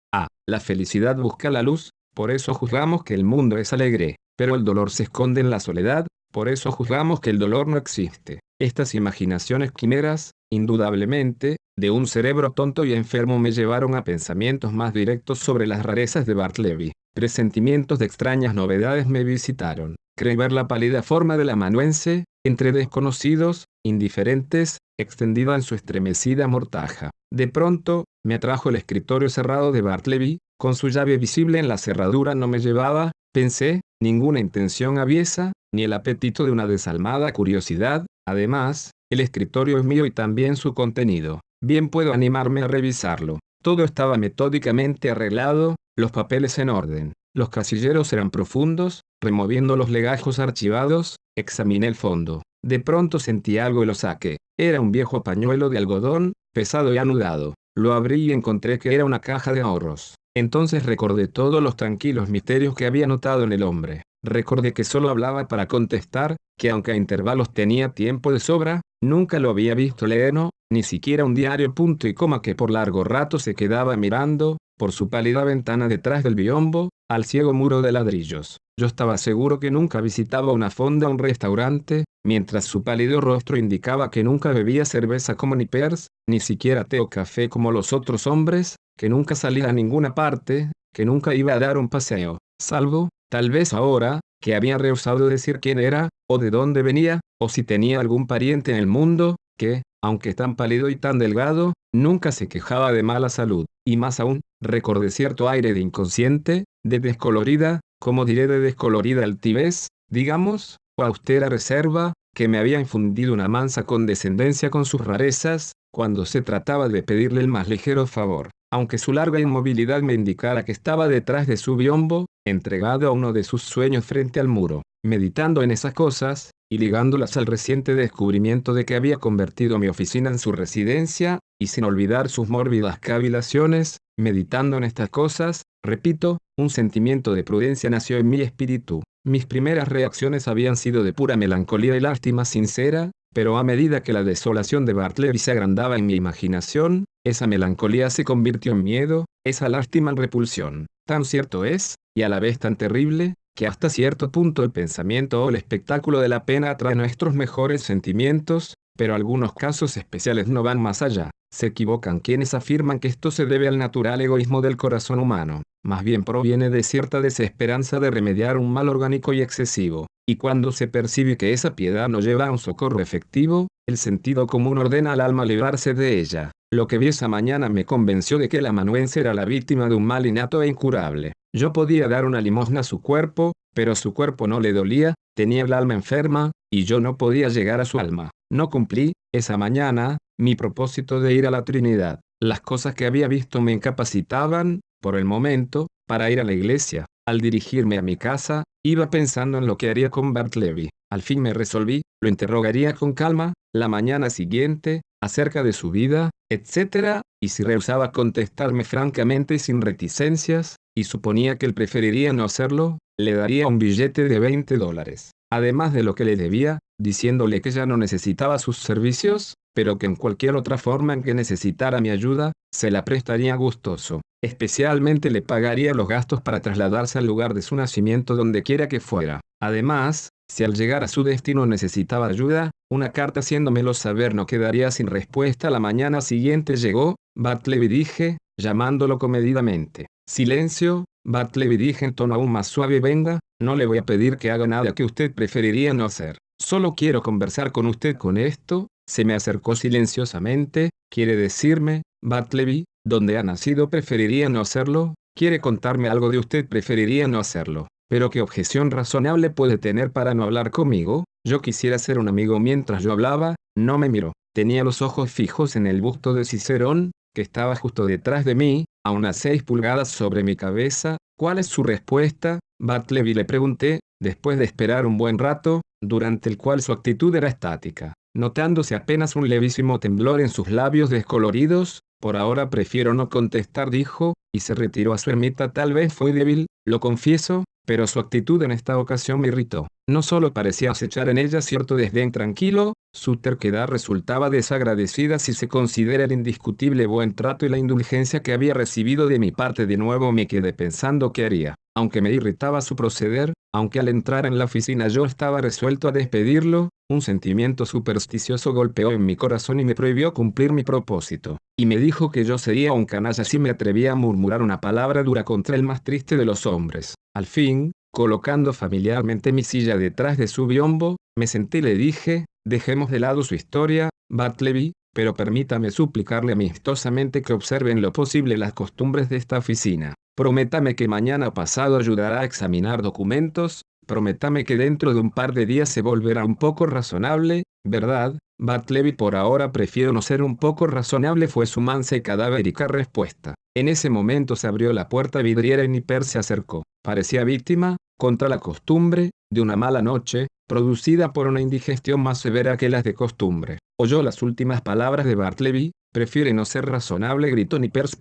la felicidad busca la luz, por eso juzgamos que el mundo es alegre, pero el dolor se esconde en la soledad, por eso juzgamos que el dolor no existe. Estas imaginaciones quimeras, indudablemente, de un cerebro tonto y enfermo me llevaron a pensamientos más directos sobre las rarezas de Bartleby. Presentimientos de extrañas novedades me visitaron. Creí ver la pálida forma del amanuense, entre desconocidos, indiferentes, extendida en su estremecida mortaja. De pronto, me atrajo el escritorio cerrado de Bartleby, con su llave visible en la cerradura no me llevaba, pensé, ninguna intención aviesa, ni el apetito de una desalmada curiosidad. Además, El escritorio es mío y también su contenido. Bien puedo animarme a revisarlo. Todo estaba metódicamente arreglado, los papeles en orden. Los casilleros eran profundos, removiendo los legajos archivados, examiné el fondo. De pronto sentí algo y lo saqué. Era un viejo pañuelo de algodón, pesado y anudado. Lo abrí y encontré que era una caja de ahorros. Entonces recordé todos los tranquilos misterios que había notado en el hombre. Recordé que solo hablaba para contestar, que aunque a intervalos tenía tiempo de sobra, nunca lo había visto leer, ni siquiera un diario punto y coma que por largo rato se quedaba mirando, por su pálida ventana detrás del biombo, al ciego muro de ladrillos. Yo estaba seguro que nunca visitaba una fonda o un restaurante, mientras su pálido rostro indicaba que nunca bebía cerveza como ni Pears, ni siquiera té o café como los otros hombres, que nunca salía a ninguna parte, que nunca iba a dar un paseo, salvo, tal vez ahora, que había rehusado decir quién era, o de dónde venía, o si tenía algún pariente en el mundo, que, aunque tan pálido y tan delgado, nunca se quejaba de mala salud. Y más aún, recordé cierto aire de inconsciente, de descolorida, como diré de descolorida altivez, digamos, o austera reserva, que me había infundido una mansa condescendencia con sus rarezas, cuando se trataba de pedirle el más ligero favor. Aunque su larga inmovilidad me indicara que estaba detrás de su biombo, entregado a uno de sus sueños frente al muro, meditando en esas cosas, y ligándolas al reciente descubrimiento de que había convertido mi oficina en su residencia, y sin olvidar sus mórbidas cavilaciones, meditando en estas cosas, repito, un sentimiento de prudencia nació en mi espíritu. Mis primeras reacciones habían sido de pura melancolía y lástima sincera, pero a medida que la desolación de Bartleby se agrandaba en mi imaginación, esa melancolía se convirtió en miedo, esa lástima en repulsión. Tan cierto es, y a la vez tan terrible, que hasta cierto punto el pensamiento o el espectáculo de la pena atrae nuestros mejores sentimientos, pero algunos casos especiales no van más allá. Se equivocan quienes afirman que esto se debe al natural egoísmo del corazón humano. Más bien proviene de cierta desesperanza de remediar un mal orgánico y excesivo. Y cuando se percibe que esa piedad no lleva a un socorro efectivo, el sentido común ordena al alma librarse de ella. Lo que vi esa mañana me convenció de que el amanuense era la víctima de un mal innato e incurable. Yo podía dar una limosna a su cuerpo, pero su cuerpo no le dolía, tenía el alma enferma, y yo no podía llegar a su alma. No cumplí, esa mañana, mi propósito de ir a la Trinidad. Las cosas que había visto me incapacitaban, por el momento, para ir a la iglesia. Al dirigirme a mi casa, iba pensando en lo que haría con Bartleby. Al fin me resolví, lo interrogaría con calma, la mañana siguiente, acerca de su vida, etc., y si rehusaba contestarme francamente y sin reticencias, y suponía que él preferiría no hacerlo, le daría un billete de $20. Además de lo que le debía, diciéndole que ya no necesitaba sus servicios, pero que en cualquier otra forma en que necesitara mi ayuda, se la prestaría gustoso. Especialmente le pagaría los gastos para trasladarse al lugar de su nacimiento donde quiera que fuera. Además, si al llegar a su destino necesitaba ayuda, una carta haciéndomelo saber no quedaría sin respuesta. La mañana siguiente llegó, Bartleby dije, llamándolo comedidamente. Silencio, Bartleby dije en tono aún más suave. Venga, no le voy a pedir que haga nada que usted preferiría no hacer. Solo quiero conversar con usted con esto. Se me acercó silenciosamente. ¿Quiere decirme, Bartleby, dónde ha nacido? Preferiría no hacerlo. ¿Quiere contarme algo de usted? Preferiría no hacerlo. Pero ¿qué objeción razonable puede tener para no hablar conmigo? Yo quisiera ser un amigo. Mientras yo hablaba, no me miró. Tenía los ojos fijos en el busto de Cicerón, que estaba justo detrás de mí, a unas 6 pulgadas sobre mi cabeza. ¿Cuál es su respuesta, Bartleby? Le pregunté, después de esperar un buen rato, durante el cual su actitud era estática, notándose apenas un levísimo temblor en sus labios descoloridos. Por ahora prefiero no contestar, dijo, y se retiró a su ermita. Tal vez fue débil, lo confieso, pero su actitud en esta ocasión me irritó. No solo parecía acechar en ella cierto desdén tranquilo, su terquedad resultaba desagradecida si se considera el indiscutible buen trato y la indulgencia que había recibido de mi parte. De nuevo me quedé pensando qué haría. Aunque me irritaba su proceder, aunque al entrar en la oficina yo estaba resuelto a despedirlo, un sentimiento supersticioso golpeó en mi corazón y me prohibió cumplir mi propósito. Y me dijo que yo sería un canalla si me atrevía a murmurar una palabra dura contra el más triste de los hombres. Al fin, colocando familiarmente mi silla detrás de su biombo, me senté y le dije, dejemos de lado su historia, Bartleby, pero permítame suplicarle amistosamente que observe en lo posible las costumbres de esta oficina. Prométame que mañana pasado ayudará a examinar documentos, prométame que dentro de un par de días se volverá un poco razonable, ¿verdad? Bartleby, por ahora prefiero no ser un poco razonable, fue su mansa y cadavérica respuesta. En ese momento se abrió la puerta vidriera y Nipper se acercó. Parecía víctima, contra la costumbre, de una mala noche, producida por una indigestión más severa que las de costumbre. Oyó las últimas palabras de Bartleby. Prefiere no ser razonable, gritó Nippers.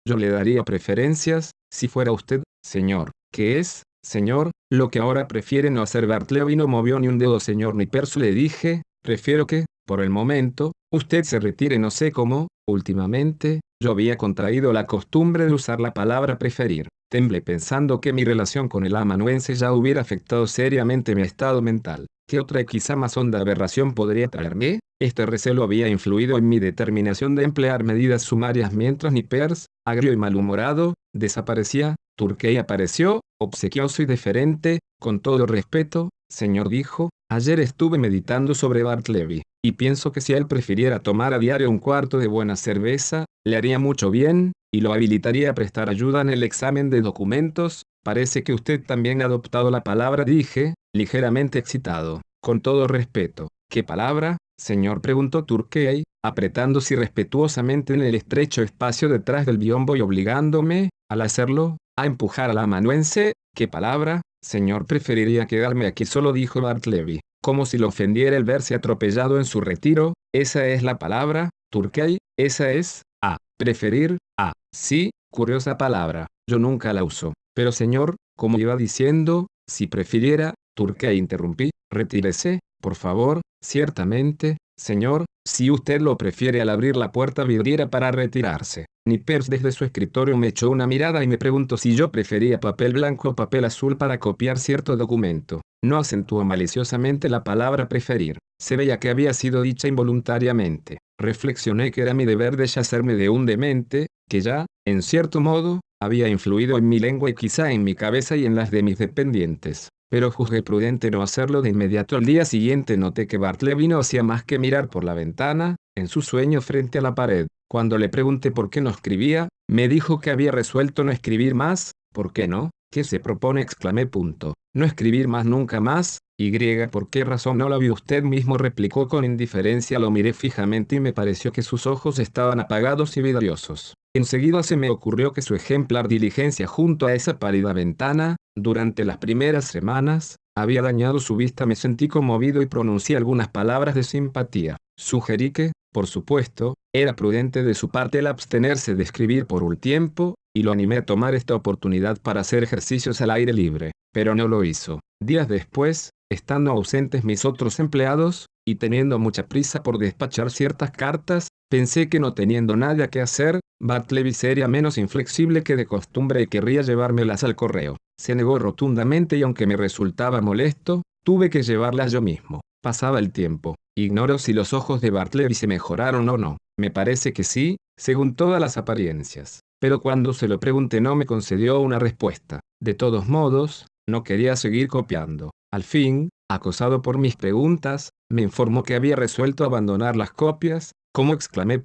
Yo le daría preferencias, si fuera usted, señor. ¿Qué es, señor, lo que ahora prefiere no hacer? Bartleby no movió ni un dedo. Señor Nippers, le dije, prefiero que, por el momento, usted se retire. No sé cómo, últimamente, yo había contraído la costumbre de usar la palabra preferir. Temblé pensando que mi relación con el amanuense ya hubiera afectado seriamente mi estado mental. ¿Qué otra y quizá más honda aberración podría traerme? Este recelo había influido en mi determinación de emplear medidas sumarias mientras Nippers, agrio y malhumorado, desaparecía. Turkey apareció, obsequioso y deferente. Con todo respeto, señor, dijo, ayer estuve meditando sobre Bartleby, y pienso que si él prefiriera tomar a diario un cuarto de buena cerveza, le haría mucho bien, y lo habilitaría a prestar ayuda en el examen de documentos. Parece que usted también ha adoptado la palabra, dije, ligeramente excitado. Con todo respeto. ¿Qué palabra, señor?, preguntó Turkey, apretándose irrespetuosamente en el estrecho espacio detrás del biombo y obligándome, al hacerlo, a empujar al amanuense. ¿Qué palabra, señor? Preferiría quedarme aquí solo, dijo Bartleby, como si lo ofendiera el verse atropellado en su retiro. Esa es la palabra, Turkey, esa es. Preferir. Sí, curiosa palabra, yo nunca la uso. Pero señor, como iba diciendo, si prefiriera, Turkey, interrumpí, retírese, por favor. Ciertamente, señor, si usted lo prefiere. Al abrir la puerta vidriera para retirarse, Nippers desde su escritorio me echó una mirada y me preguntó si yo prefería papel blanco o papel azul para copiar cierto documento. No acentuó maliciosamente la palabra preferir. Se veía que había sido dicha involuntariamente. Reflexioné que era mi deber deshacerme de un demente, que ya, en cierto modo, había influido en mi lengua y quizá en mi cabeza y en las de mis dependientes. Pero juzgué prudente no hacerlo de inmediato. Al día siguiente noté que Bartleby no hacía más que mirar por la ventana, en su sueño frente a la pared. Cuando le pregunté por qué no escribía, me dijo que había resuelto no escribir más. ¿Por qué no? ¿Qué se propone?, exclamé. No escribir más nunca más. ¿Por qué razón no la vio usted mismo?, replicó con indiferencia. Lo miré fijamente y me pareció que sus ojos estaban apagados y vidriosos. Enseguida se me ocurrió que su ejemplar diligencia junto a esa pálida ventana, durante las primeras semanas, había dañado su vista. Me sentí conmovido y pronuncié algunas palabras de simpatía. Sugerí que, por supuesto, era prudente de su parte el abstenerse de escribir por un tiempo, y lo animé a tomar esta oportunidad para hacer ejercicios al aire libre, pero no lo hizo. Días después, estando ausentes mis otros empleados, y teniendo mucha prisa por despachar ciertas cartas, pensé que no teniendo nada que hacer, Bartleby sería menos inflexible que de costumbre y querría llevármelas al correo. Se negó rotundamente y aunque me resultaba molesto, tuve que llevarlas yo mismo. Pasaba el tiempo. Ignoro si los ojos de Bartleby se mejoraron o no. Me parece que sí, según todas las apariencias. Pero cuando se lo pregunté no me concedió una respuesta. De todos modos, no quería seguir copiando. Al fin, acosado por mis preguntas, me informó que había resuelto abandonar las copias. ¿Cómo?, exclamé.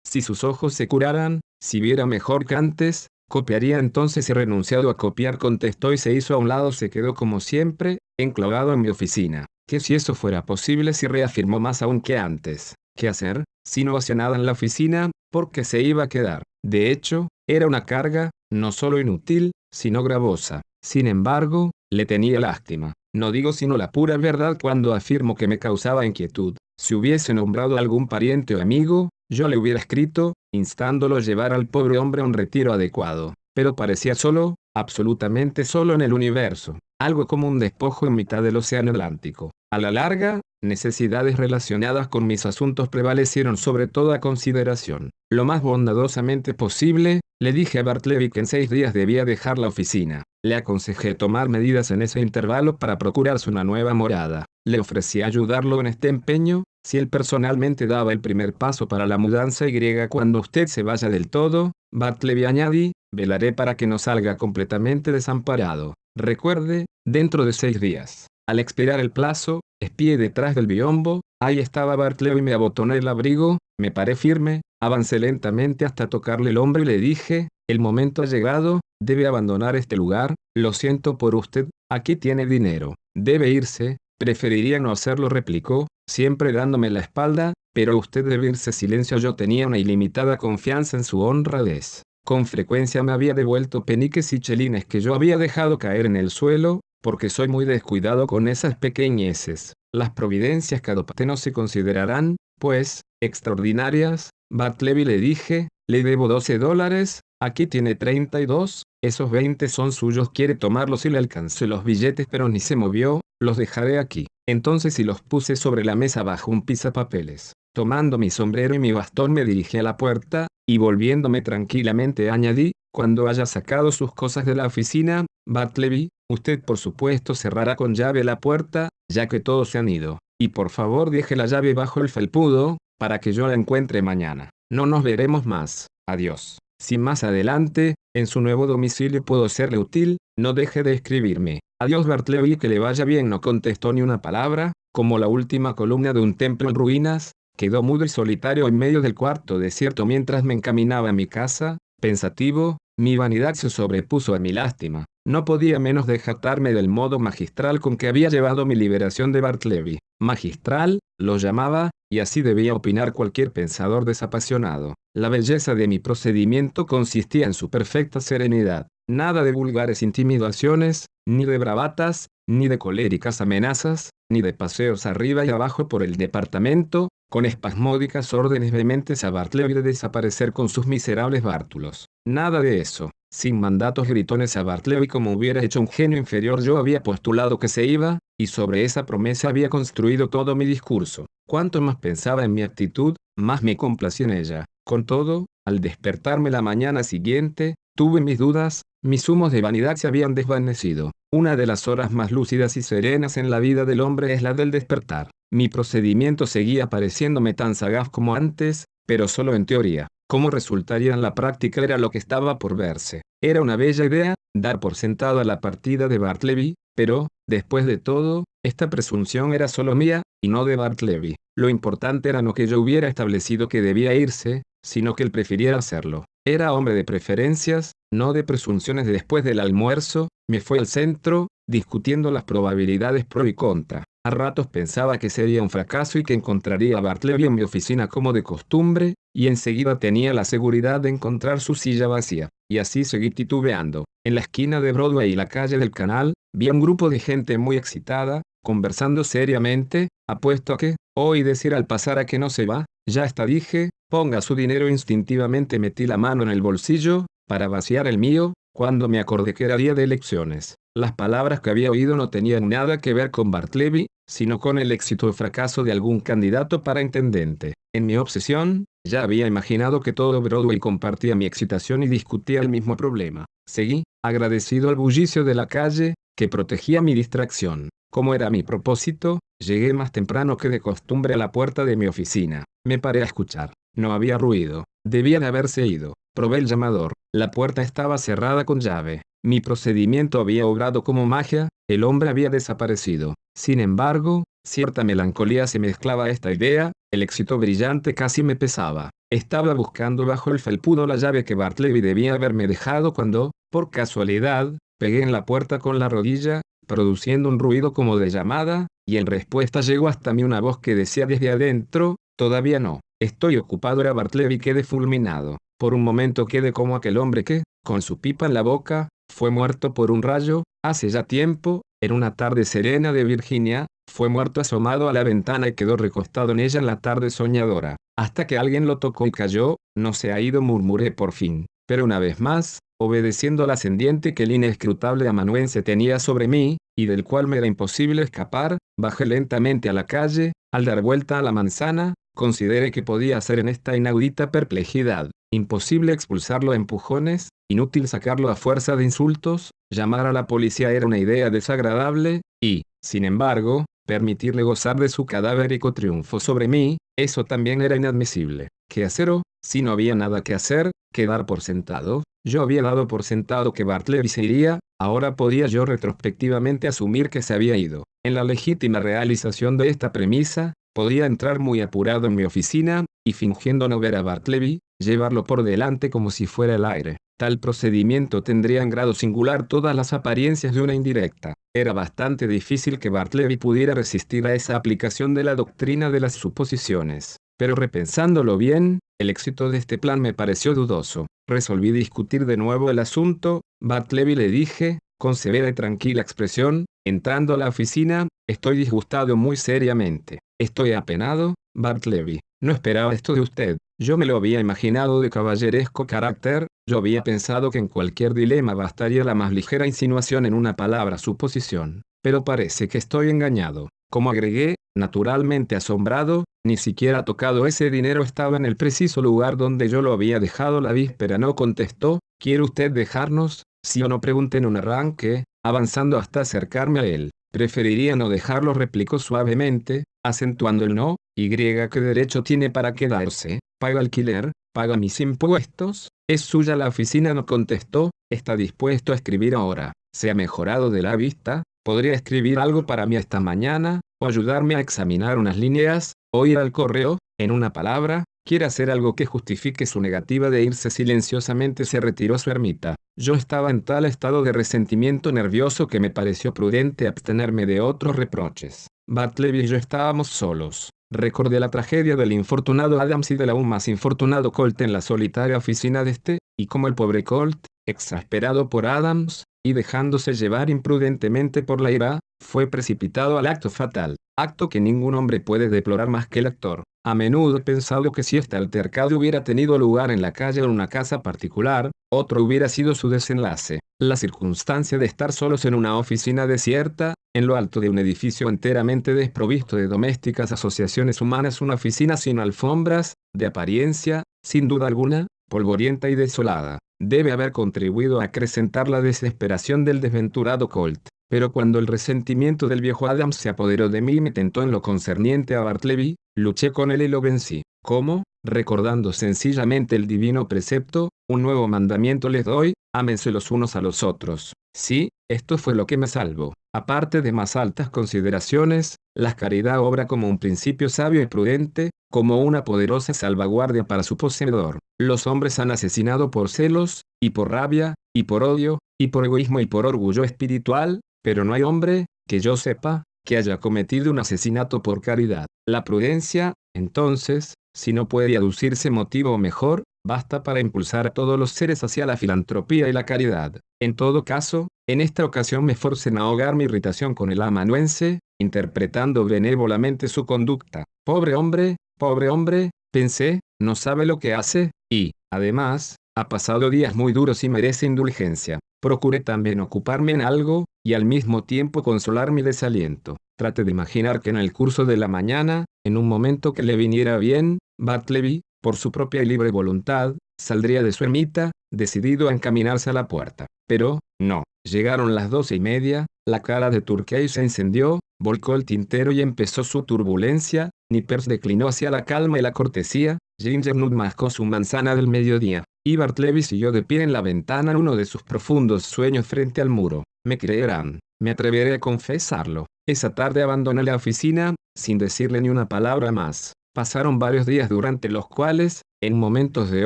Si sus ojos se curaran, si viera mejor que antes, copiaría. Entonces he renunciado a copiar, contestó y se hizo a un lado. Se quedó como siempre, enclavado en mi oficina. ¿Qué si eso fuera posible?, se reafirmó más aún que antes. ¿Qué hacer? Si no hacía nada en la oficina, ¿por qué se iba a quedar? De hecho, era una carga, no solo inútil, sino gravosa. Sin embargo, le tenía lástima. No digo sino la pura verdad cuando afirmo que me causaba inquietud. Si hubiese nombrado a algún pariente o amigo, yo le hubiera escrito, instándolo a llevar al pobre hombre a un retiro adecuado. Pero parecía solo, absolutamente solo en el universo. Algo como un despojo en mitad del océano Atlántico. A la larga, necesidades relacionadas con mis asuntos prevalecieron sobre toda consideración. Lo más bondadosamente posible, le dije a Bartleby que en 6 días debía dejar la oficina. Le aconsejé tomar medidas en ese intervalo para procurarse una nueva morada. Le ofrecí ayudarlo en este empeño, si él personalmente daba el primer paso para la mudanza. Cuando usted se vaya del todo, Bartleby, añadí, velaré para que no salga completamente desamparado. Recuerde, dentro de 6 días. Al expirar el plazo, espié detrás del biombo. Ahí estaba Bartleby. Me abotoné el abrigo, me paré firme, avancé lentamente hasta tocarle el hombro y le dije, el momento ha llegado, debe abandonar este lugar. Lo siento por usted, aquí tiene dinero. Debe irse. Preferiría no hacerlo, replicó, siempre dándome la espalda, pero usted debe irse silencio. Yo tenía una ilimitada confianza en su honradez. Con frecuencia me había devuelto peniques y chelines que yo había dejado caer en el suelo, porque soy muy descuidado con esas pequeñeces. Las providencias que adopté no se considerarán, pues, extraordinarias. Bartleby, le dije, le debo $12, aquí tiene 32, esos 20 son suyos, quiere tomarlos. Y le alcancé los billetes, pero ni se movió. Los dejaré aquí. Entonces, y los puse sobre la mesa bajo un pisapapeles. Tomando mi sombrero y mi bastón me dirigí a la puerta, y volviéndome tranquilamente añadí, cuando haya sacado sus cosas de la oficina, Bartleby, usted por supuesto cerrará con llave la puerta, ya que todos se han ido. Y por favor deje la llave bajo el felpudo, para que yo la encuentre mañana. No nos veremos más. Adiós. Si más adelante, en su nuevo domicilio puedo serle útil, no deje de escribirme. Adiós Bartleby, que le vaya bien. No contestó ni una palabra, como la última columna de un templo en ruinas. Quedó mudo y solitario en medio del cuarto desierto mientras me encaminaba a mi casa, pensativo. Mi vanidad se sobrepuso a mi lástima. No podía menos de jactarme del modo magistral con que había llevado mi liberación de Bartleby. Magistral, lo llamaba, y así debía opinar cualquier pensador desapasionado. La belleza de mi procedimiento consistía en su perfecta serenidad. Nada de vulgares intimidaciones, ni de bravatas, ni de coléricas amenazas, ni de paseos arriba y abajo por el departamento, con espasmódicas órdenes vehementes a Bartleby de desaparecer con sus miserables bártulos. Nada de eso. Sin mandatos gritones a Bartleby como hubiera hecho un genio inferior. Yo había postulado que se iba, y sobre esa promesa había construido todo mi discurso. Cuanto más pensaba en mi actitud, más me complacía en ella. Con todo, al despertarme la mañana siguiente, tuve mis dudas, mis humos de vanidad se habían desvanecido. Una de las horas más lúcidas y serenas en la vida del hombre es la del despertar. Mi procedimiento seguía pareciéndome tan sagaz como antes, pero solo en teoría. Cómo resultaría en la práctica era lo que estaba por verse. Era una bella idea, dar por sentado a la partida de Bartleby, pero, después de todo, esta presunción era solo mía, y no de Bartleby. Lo importante era no que yo hubiera establecido que debía irse, sino que él prefiriera hacerlo. Era hombre de preferencias, no de presunciones. Después del almuerzo, me fui al centro, discutiendo las probabilidades pro y contra. A ratos pensaba que sería un fracaso y que encontraría a Bartleby en mi oficina como de costumbre, y enseguida tenía la seguridad de encontrar su silla vacía. Y así seguí titubeando. En la esquina de Broadway y la calle del Canal, vi a un grupo de gente muy excitada, conversando seriamente. Apuesto a que, oí decir al pasar a que no se va. Ya está, dije, ponga su dinero. Instintivamente metí la mano en el bolsillo, para vaciar el mío, cuando me acordé que era día de elecciones. Las palabras que había oído no tenían nada que ver con Bartleby, sino con el éxito o fracaso de algún candidato para intendente. En mi obsesión, ya había imaginado que todo Broadway compartía mi excitación y discutía el mismo problema. Seguí, agradecido al bullicio de la calle, que protegía mi distracción. Como era mi propósito, llegué más temprano que de costumbre a la puerta de mi oficina. Me paré a escuchar. No había ruido. Debían haberse ido. Probé el llamador. La puerta estaba cerrada con llave. Mi procedimiento había obrado como magia, el hombre había desaparecido. Sin embargo, cierta melancolía se mezclaba a esta idea, el éxito brillante casi me pesaba. Estaba buscando bajo el felpudo la llave que Bartleby debía haberme dejado cuando, por casualidad, pegué en la puerta con la rodilla, produciendo un ruido como de llamada, y en respuesta llegó hasta mí una voz que decía desde adentro, todavía no, estoy ocupado. Era Bartleby. Quedé fulminado. Por un momento quedé como aquel hombre que, con su pipa en la boca, fue muerto por un rayo. Hace ya tiempo, en una tarde serena de Virginia, fue muerto asomado a la ventana y quedó recostado en ella en la tarde soñadora. Hasta que alguien lo tocó y cayó. No se ha ido, murmuré por fin. Pero una vez más, obedeciendo al ascendiente que el inescrutable amanuense tenía sobre mí, y del cual me era imposible escapar, bajé lentamente a la calle. Al dar vuelta a la manzana, consideré que podía hacer en esta inaudita perplejidad. Imposible expulsarlo a empujones, inútil sacarlo a fuerza de insultos, llamar a la policía era una idea desagradable, y, sin embargo, permitirle gozar de su cadavérico triunfo sobre mí, eso también era inadmisible. ¿Qué hacer? Si no había nada que hacer, quedar por sentado. Yo había dado por sentado que Bartleby se iría, ahora podía yo retrospectivamente asumir que se había ido. En la legítima realización de esta premisa, podía entrar muy apurado en mi oficina, y fingiendo no ver a Bartleby, llevarlo por delante como si fuera el aire. Tal procedimiento tendría en grado singular todas las apariencias de una indirecta. Era bastante difícil que Bartleby pudiera resistir a esa aplicación de la doctrina de las suposiciones. Pero repensándolo bien, el éxito de este plan me pareció dudoso. Resolví discutir de nuevo el asunto. Bartleby, le dije, con severa y tranquila expresión, entrando a la oficina, estoy disgustado muy seriamente. Estoy apenado, Bartleby. No esperaba esto de usted. Yo me lo había imaginado de caballeresco carácter, yo había pensado que en cualquier dilema bastaría la más ligera insinuación en una palabra suposición. Pero parece que estoy engañado. Como agregué, naturalmente asombrado, ni siquiera tocado ese dinero estaba en el preciso lugar donde yo lo había dejado la víspera. No contestó. ¿Quiere usted dejarnos? Sí o no, pregunté en un arranque, avanzando hasta acercarme a él. Preferiría no dejarlo, replicó suavemente, acentuando el no. ¿Qué derecho tiene para quedarse? ¿Paga alquiler? ¿Paga mis impuestos? ¿Es suya la oficina? No contestó. ¿Está dispuesto a escribir ahora? ¿Se ha mejorado de la vista? ¿Podría escribir algo para mí esta mañana? ¿O ayudarme a examinar unas líneas? ¿O ir al correo? En una palabra, ¿quiere hacer algo que justifique su negativa de irse? Silenciosamente se retiró a su ermita. Yo estaba en tal estado de resentimiento nervioso que me pareció prudente abstenerme de otros reproches. Bartleby y yo estábamos solos. Recordé la tragedia del infortunado Adams y del aún más infortunado Colt en la solitaria oficina de este, y cómo el pobre Colt, exasperado por Adams, y dejándose llevar imprudentemente por la ira, fue precipitado al acto fatal, acto que ningún hombre puede deplorar más que el actor. A menudo he pensado que si este altercado hubiera tenido lugar en la calle o en una casa particular, otro hubiera sido su desenlace. La circunstancia de estar solos en una oficina desierta, en lo alto de un edificio enteramente desprovisto de domésticas asociaciones humanas, una oficina sin alfombras, de apariencia, sin duda alguna, polvorienta y desolada, debe haber contribuido a acrecentar la desesperación del desventurado Colt. Pero cuando el resentimiento del viejo Adams se apoderó de mí y me tentó en lo concerniente a Bartleby, luché con él y lo vencí. ¿Cómo? Recordando sencillamente el divino precepto, un nuevo mandamiento les doy, ámense los unos a los otros. Sí, esto fue lo que me salvó. Aparte de más altas consideraciones, la caridad obra como un principio sabio y prudente, como una poderosa salvaguardia para su poseedor. Los hombres han asesinado por celos, y por rabia, y por odio, y por egoísmo y por orgullo espiritual, pero no hay hombre, que yo sepa, que haya cometido un asesinato por caridad. La prudencia, entonces, si no puede aducirse motivo mejor, basta para impulsar a todos los seres hacia la filantropía y la caridad. En todo caso, en esta ocasión me forcé a ahogar mi irritación con el amanuense, interpretando benévolamente su conducta. Pobre hombre, pensé, no sabe lo que hace, y, además, ha pasado días muy duros y merece indulgencia. Procuré también ocuparme en algo, y al mismo tiempo consolar mi desaliento. Traté de imaginar que en el curso de la mañana, en un momento que le viniera bien, Bartleby, por su propia y libre voluntad, saldría de su ermita, decidido a encaminarse a la puerta. Pero, no. Llegaron las 12:30, la cara de Turkey se encendió, volcó el tintero y empezó su turbulencia. Nippers declinó hacia la calma y la cortesía, Ginger mascó su manzana del mediodía, y Bartleby siguió de pie en la ventana en uno de sus profundos sueños frente al muro. Me creerán, me atreveré a confesarlo. Esa tarde abandoné la oficina, sin decirle ni una palabra más. Pasaron varios días durante los cuales, en momentos de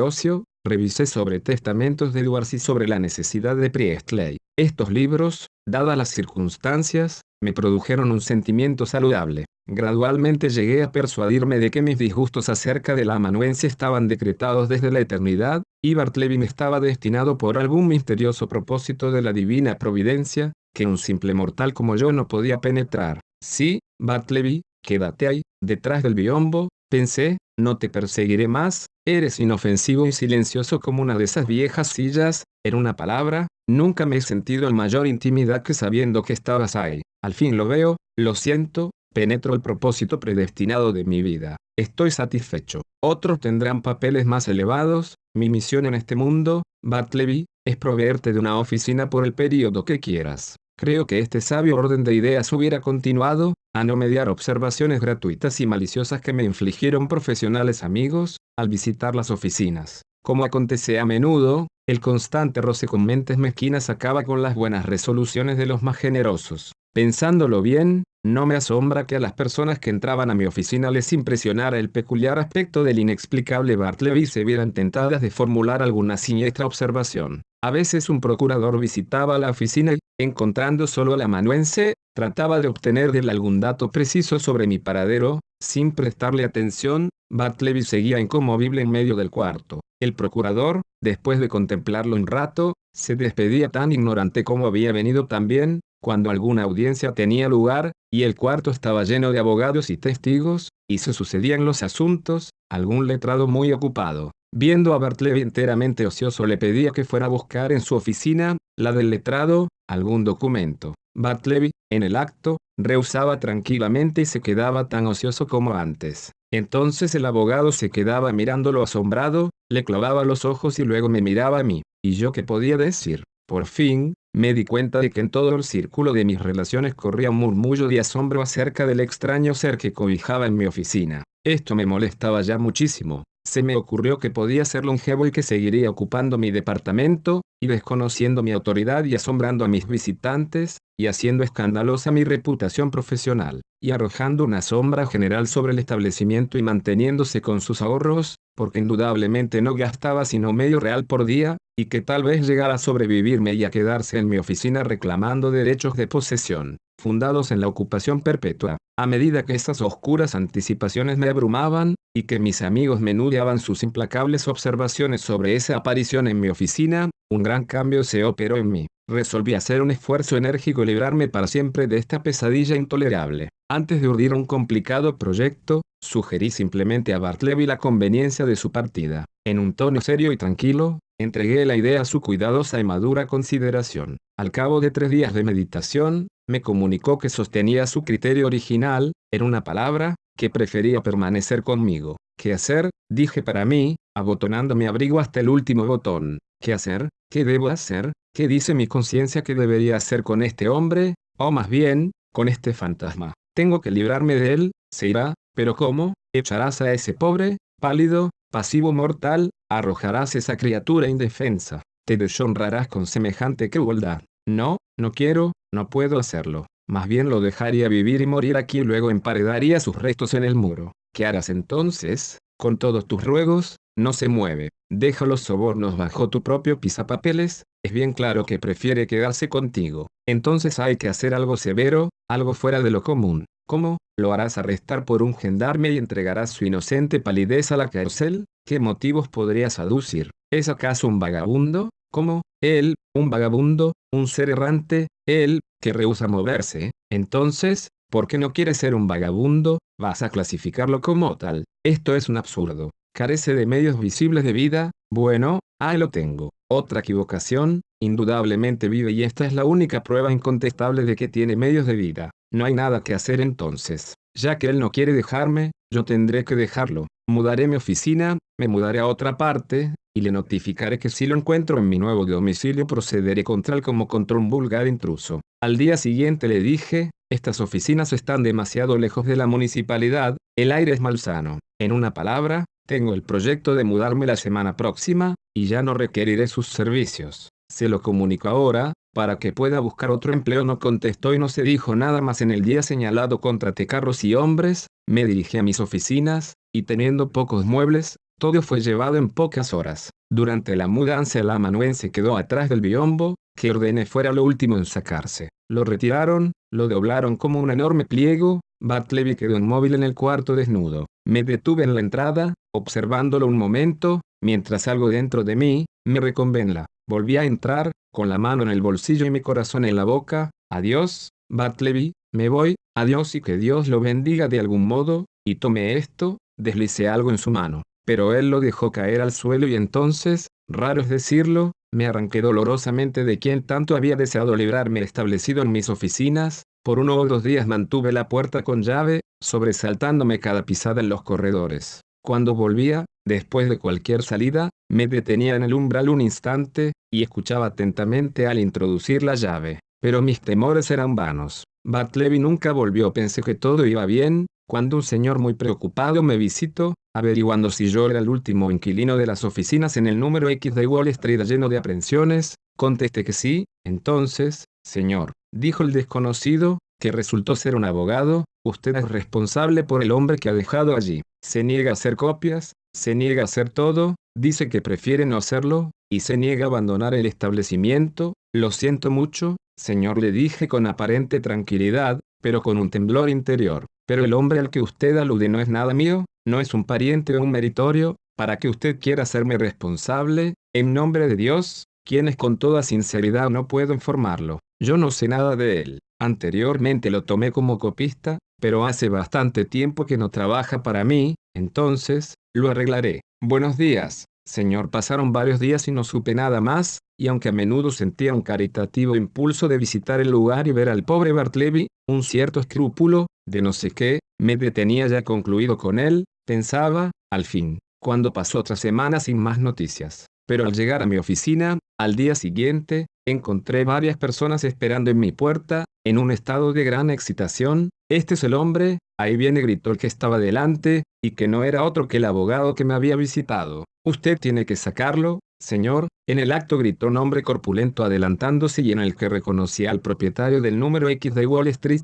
ocio, revisé sobre testamentos de Edwards y sobre la necesidad de Priestley. Estos libros, dadas las circunstancias, me produjeron un sentimiento saludable. Gradualmente llegué a persuadirme de que mis disgustos acerca del amanuense estaban decretados desde la eternidad, y Bartleby me estaba destinado por algún misterioso propósito de la divina providencia, que un simple mortal como yo no podía penetrar. Sí, Bartleby, quédate ahí, detrás del biombo, pensé, no te perseguiré más, eres inofensivo y silencioso como una de esas viejas sillas. En una palabra, nunca me he sentido en mayor intimidad que sabiendo que estabas ahí. Al fin lo veo, lo siento, penetro el propósito predestinado de mi vida. Estoy satisfecho. Otros tendrán papeles más elevados. Mi misión en este mundo, Bartleby, es proveerte de una oficina por el período que quieras. Creo que este sabio orden de ideas hubiera continuado, a no mediar observaciones gratuitas y maliciosas que me infligieron profesionales amigos, al visitar las oficinas. Como acontece a menudo, el constante roce con mentes mezquinas acaba con las buenas resoluciones de los más generosos. Pensándolo bien, no me asombra que a las personas que entraban a mi oficina les impresionara el peculiar aspecto del inexplicable Bartleby y se vieran tentadas de formular alguna siniestra observación. A veces un procurador visitaba la oficina y, encontrando solo al amanuense, trataba de obtener de él algún dato preciso sobre mi paradero. Sin prestarle atención, Bartleby seguía inconmovible en medio del cuarto. El procurador, después de contemplarlo un rato, se despedía tan ignorante como había venido también. Cuando alguna audiencia tenía lugar, y el cuarto estaba lleno de abogados y testigos, y se sucedían los asuntos, algún letrado muy ocupado, viendo a Bartleby enteramente ocioso, le pedía que fuera a buscar en su oficina, la del letrado, algún documento. Bartleby, en el acto, rehusaba tranquilamente y se quedaba tan ocioso como antes. Entonces el abogado se quedaba mirándolo asombrado, le clavaba los ojos y luego me miraba a mí. ¿Y yo qué podía decir? Por fin, me di cuenta de que en todo el círculo de mis relaciones corría un murmullo de asombro acerca del extraño ser que cobijaba en mi oficina. Esto me molestaba ya muchísimo. Se me ocurrió que podía ser longevo y que seguiría ocupando mi departamento, y desconociendo mi autoridad y asombrando a mis visitantes, y haciendo escandalosa mi reputación profesional, y arrojando una sombra general sobre el establecimiento y manteniéndose con sus ahorros, porque indudablemente no gastaba sino medio real por día, y que tal vez llegara a sobrevivirme y a quedarse en mi oficina reclamando derechos de posesión, fundados en la ocupación perpetua. A medida que esas oscuras anticipaciones me abrumaban, y que mis amigos menudeaban sus implacables observaciones sobre esa aparición en mi oficina, un gran cambio se operó en mí. Resolví hacer un esfuerzo enérgico y librarme para siempre de esta pesadilla intolerable. Antes de urdir un complicado proyecto, sugerí simplemente a Bartleby la conveniencia de su partida. En un tono serio y tranquilo, entregué la idea a su cuidadosa y madura consideración. Al cabo de 3 días de meditación, me comunicó que sostenía su criterio original, en una palabra, que prefería permanecer conmigo. ¿Qué hacer?, dije para mí, abotonando mi abrigo hasta el último botón. ¿Qué hacer? ¿Qué debo hacer? ¿Qué dice mi conciencia que debería hacer con este hombre? O más bien, con este fantasma. Tengo que librarme de él. Se irá, pero ¿cómo? Echarás a ese pobre, pálido, pasivo mortal, arrojarás esa criatura indefensa. Te deshonrarás con semejante crueldad. No, no quiero, no puedo hacerlo. Más bien lo dejaría vivir y morir aquí y luego emparedaría sus restos en el muro. ¿Qué harás entonces? Con todos tus ruegos, no se mueve. Deja los sobornos bajo tu propio pisapapeles. Es bien claro que prefiere quedarse contigo. Entonces hay que hacer algo severo, algo fuera de lo común. ¿Cómo? ¿Lo harás arrestar por un gendarme y entregarás su inocente palidez a la cárcel? ¿Qué motivos podrías aducir? ¿Es acaso un vagabundo? ¿Cómo? Él, un vagabundo, un ser errante, él, que rehúsa moverse. Entonces, ¿por qué no quiere ser un vagabundo? ¿Vas a clasificarlo como tal? Esto es un absurdo. Carece de medios visibles de vida. Bueno, ahí lo tengo. Otra equivocación, indudablemente vive y esta es la única prueba incontestable de que tiene medios de vida. No hay nada que hacer entonces. Ya que él no quiere dejarme, yo tendré que dejarlo. Mudaré mi oficina, me mudaré a otra parte, y le notificaré que si lo encuentro en mi nuevo domicilio procederé contra él como contra un vulgar intruso. Al día siguiente le dije, estas oficinas están demasiado lejos de la municipalidad, el aire es malsano. En una palabra, tengo el proyecto de mudarme la semana próxima, y ya no requeriré sus servicios. Se lo comunico ahora, para que pueda buscar otro empleo. No contestó y no se dijo nada más. En el día señalado contraté carros y hombres, me dirigí a mis oficinas, y teniendo pocos muebles, todo fue llevado en pocas horas. Durante la mudanza el amanuense quedó atrás del biombo, que ordené fuera lo último en sacarse. Lo retiraron, lo doblaron como un enorme pliego. Bartleby quedó inmóvil en el cuarto desnudo. Me detuve en la entrada, observándolo un momento, mientras algo dentro de mí, me reconvenla. Volví a entrar, con la mano en el bolsillo y mi corazón en la boca. Adiós, Bartleby, me voy, adiós y que Dios lo bendiga de algún modo, y tomé esto, deslicé algo en su mano. Pero él lo dejó caer al suelo y entonces, raro es decirlo, me arranqué dolorosamente de quien tanto había deseado librarme. Establecido en mis oficinas, por 1 o 2 días mantuve la puerta con llave, sobresaltándome cada pisada en los corredores. Cuando volvía, después de cualquier salida, me detenía en el umbral un instante, y escuchaba atentamente al introducir la llave. Pero mis temores eran vanos. Bartleby nunca volvió. Pensé que todo iba bien, cuando un señor muy preocupado me visitó, averiguando si yo era el último inquilino de las oficinas en el número X de Wall Street lleno de aprensiones. Contesté que sí. Entonces, señor, dijo el desconocido, que resultó ser un abogado. Usted es responsable por el hombre que ha dejado allí. Se niega a hacer copias, se niega a hacer todo, dice que prefiere no hacerlo, y se niega a abandonar el establecimiento. Lo siento mucho, señor, le dije con aparente tranquilidad, pero con un temblor interior. Pero el hombre al que usted alude no es nada mío, no es un pariente o un meritorio, para que usted quiera hacerme responsable, en nombre de Dios, quienes con toda sinceridad no puedo informarlo. Yo no sé nada de él. Anteriormente lo tomé como copista, pero hace bastante tiempo que no trabaja para mí, entonces, lo arreglaré. Buenos días, señor. Pasaron varios días y no supe nada más, y aunque a menudo sentía un caritativo impulso de visitar el lugar y ver al pobre Bartleby, un cierto escrúpulo, de no sé qué, me detenía ya concluido con él, pensaba, al fin, cuando pasó otra semana sin más noticias. Pero al llegar a mi oficina, al día siguiente, encontré varias personas esperando en mi puerta, en un estado de gran excitación. Este es el hombre, ahí viene, gritó el que estaba delante, y que no era otro que el abogado que me había visitado. Usted tiene que sacarlo, señor. En el acto gritó un hombre corpulento adelantándose y en el que reconocía al propietario del número X de Wall Street.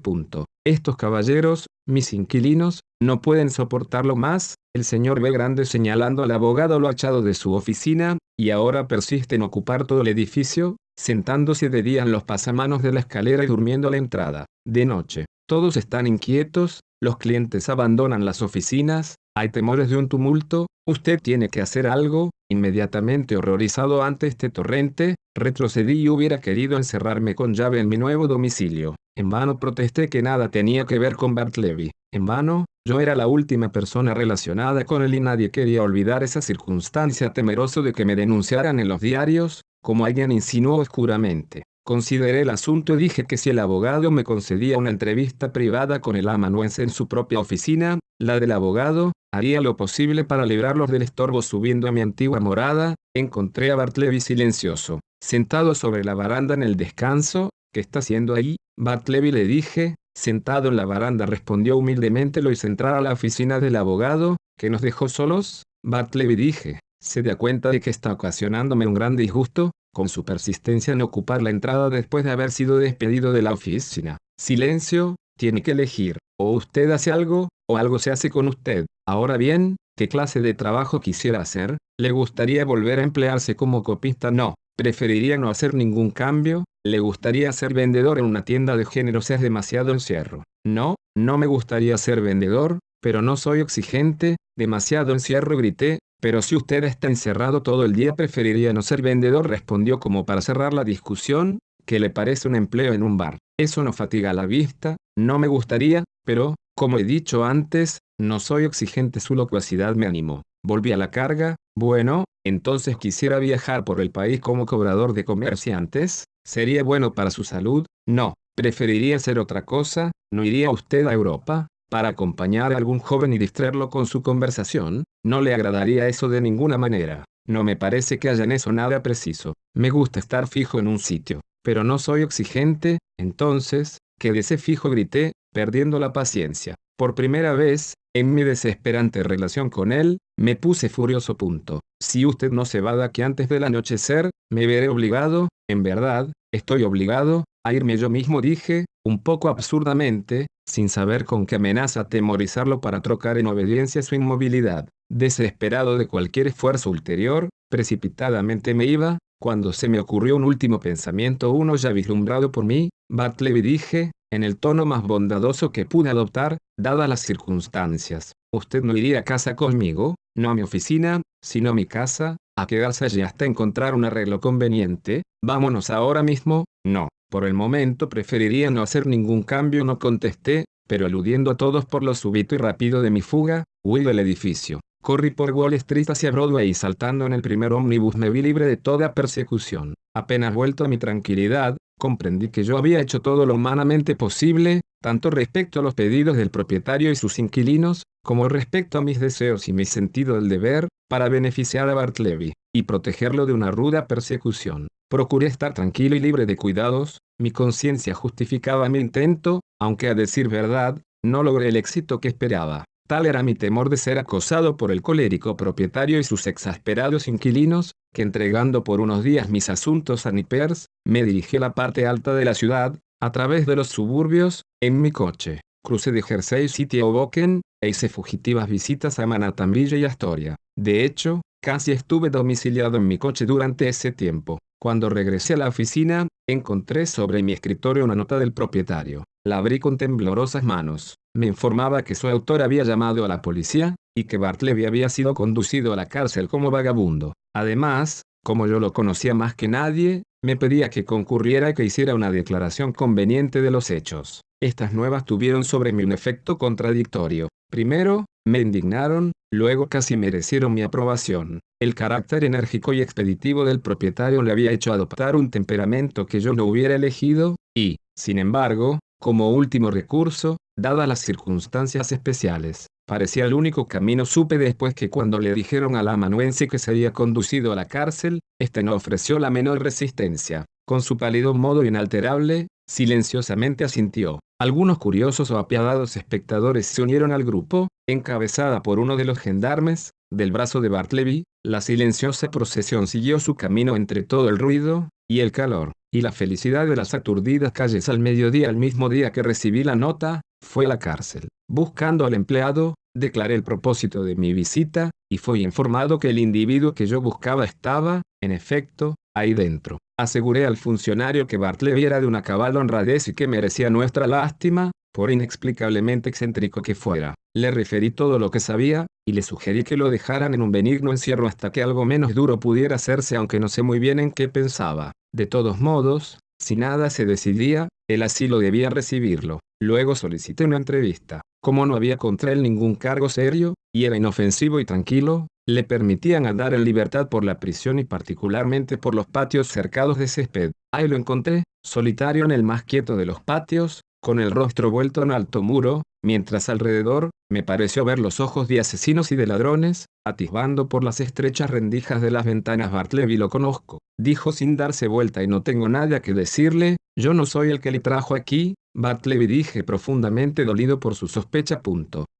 Estos caballeros, mis inquilinos, no pueden soportarlo más. El señor B. Grande, señalando al abogado, lo ha echado de su oficina, y ahora persiste en ocupar todo el edificio, sentándose de día en los pasamanos de la escalera y durmiendo a la entrada. De noche, todos están inquietos, los clientes abandonan las oficinas, hay temores de un tumulto. Usted tiene que hacer algo. Inmediatamente horrorizado ante este torrente, retrocedí y hubiera querido encerrarme con llave en mi nuevo domicilio. En vano protesté que nada tenía que ver con Bartleby. En vano, yo era la última persona relacionada con él y nadie quería olvidar esa circunstancia, temeroso de que me denunciaran en los diarios, como alguien insinuó oscuramente. Consideré el asunto y dije que si el abogado me concedía una entrevista privada con el amanuense en su propia oficina, la del abogado, haría lo posible para librarlos del estorbo. Subiendo a mi antigua morada, encontré a Bartleby silencioso, sentado sobre la baranda en el descanso. ¿Qué está haciendo ahí, Bartleby?, le dije. Sentado en la baranda, respondió humildemente. Lo hice entrar a la oficina del abogado, que nos dejó solos. Bartleby, dije, ¿se da cuenta de que está ocasionándome un gran disgusto con su persistencia en ocupar la entrada después de haber sido despedido de la oficina? Silencio, tiene que elegir, o usted hace algo, o algo se hace con usted. Ahora bien, ¿qué clase de trabajo quisiera hacer? ¿Le gustaría volver a emplearse como copista? No. ¿Preferiría no hacer ningún cambio? ¿Le gustaría ser vendedor en una tienda de géneros? ¿Es demasiado encierro? No, no me gustaría ser vendedor, pero no soy exigente. Demasiado encierro, grité. Pero si usted está encerrado todo el día, preferiría no ser vendedor, respondió como para cerrar la discusión. ¿Qué le parece un empleo en un bar? Eso no fatiga la vista. No me gustaría, pero, como he dicho antes, no soy exigente. Su locuacidad me animó. Volví a la carga. Bueno, entonces quisiera viajar por el país como cobrador de comerciantes. ¿Sería bueno para su salud? No. ¿Preferiría hacer otra cosa? ¿No iría usted a Europa para acompañar a algún joven y distraerlo con su conversación? No le agradaría eso de ninguna manera. No me parece que haya en eso nada preciso. Me gusta estar fijo en un sitio, pero no soy exigente. Entonces, quédese fijo, grité, perdiendo la paciencia. Por primera vez, en mi desesperante relación con él, me puse furioso. Si usted no se va de aquí antes del anochecer, me veré obligado, en verdad, estoy obligado, a irme yo mismo, dije, un poco absurdamente, sin saber con qué amenaza atemorizarlo para trocar en obediencia su inmovilidad. Desesperado de cualquier esfuerzo ulterior, precipitadamente me iba, cuando se me ocurrió un último pensamiento, uno ya vislumbrado por mí. Bartleby, dije, en el tono más bondadoso que pude adoptar, dadas las circunstancias. ¿Usted no iría a casa conmigo? No a mi oficina, sino a mi casa, a quedarse allí hasta encontrar un arreglo conveniente. Vámonos ahora mismo. No, por el momento preferiría no hacer ningún cambio, no contesté, pero aludiendo a todos por lo súbito y rápido de mi fuga, huí del edificio. Corrí por Wall Street hacia Broadway y saltando en el primer ómnibus me vi libre de toda persecución. Apenas vuelto a mi tranquilidad, comprendí que yo había hecho todo lo humanamente posible, tanto respecto a los pedidos del propietario y sus inquilinos, como respecto a mis deseos y mi sentido del deber, para beneficiar a Bartleby y protegerlo de una ruda persecución. Procuré estar tranquilo y libre de cuidados. Mi conciencia justificaba mi intento, aunque a decir verdad, no logré el éxito que esperaba. Tal era mi temor de ser acosado por el colérico propietario y sus exasperados inquilinos, que entregando por unos días mis asuntos a Nippers, me dirigí a la parte alta de la ciudad, a través de los suburbios, en mi coche. Crucé de Jersey City a Hoboken, e hice fugitivas visitas a Manhattan Villa y Astoria. De hecho, casi estuve domiciliado en mi coche durante ese tiempo. Cuando regresé a la oficina, encontré sobre mi escritorio una nota del propietario. La abrí con temblorosas manos. Me informaba que su autor había llamado a la policía, y que Bartleby había sido conducido a la cárcel como vagabundo. Además, como yo lo conocía más que nadie, me pedía que concurriera y que hiciera una declaración conveniente de los hechos. Estas nuevas tuvieron sobre mí un efecto contradictorio. Primero, me indignaron, luego casi merecieron mi aprobación. El carácter enérgico y expeditivo del propietario le había hecho adoptar un temperamento que yo no hubiera elegido, y, sin embargo, como último recurso, dadas las circunstancias especiales, parecía el único camino. Supe después que cuando le dijeron al amanuense que sería conducido a la cárcel, este no ofreció la menor resistencia. Con su pálido modo inalterable, silenciosamente asintió. Algunos curiosos o apiadados espectadores se unieron al grupo, encabezada por uno de los gendarmes. Del brazo de Bartleby, la silenciosa procesión siguió su camino entre todo el ruido, y el calor, y la felicidad de las aturdidas calles al mediodía. El mismo día que recibí la nota, fue a la cárcel. Buscando al empleado, declaré el propósito de mi visita, y fui informado que el individuo que yo buscaba estaba, en efecto, ahí dentro. Aseguré al funcionario que Bartleby era de una cabal honradez y que merecía nuestra lástima, por inexplicablemente excéntrico que fuera. Le referí todo lo que sabía, y le sugerí que lo dejaran en un benigno encierro hasta que algo menos duro pudiera hacerse, aunque no sé muy bien en qué pensaba. De todos modos, si nada se decidía, él asilo debía recibirlo. Luego solicité una entrevista. Como no había contra él ningún cargo serio, y era inofensivo y tranquilo, le permitían andar en libertad por la prisión y particularmente por los patios cercados de césped. Ahí lo encontré, solitario en el más quieto de los patios, con el rostro vuelto en alto muro, mientras alrededor, me pareció ver los ojos de asesinos y de ladrones, atisbando por las estrechas rendijas de las ventanas. Bartleby lo conozco, dijo sin darse vuelta, y no tengo nada que decirle. Yo no soy el que le trajo aquí, Bartleby, dije profundamente dolido por su sospecha.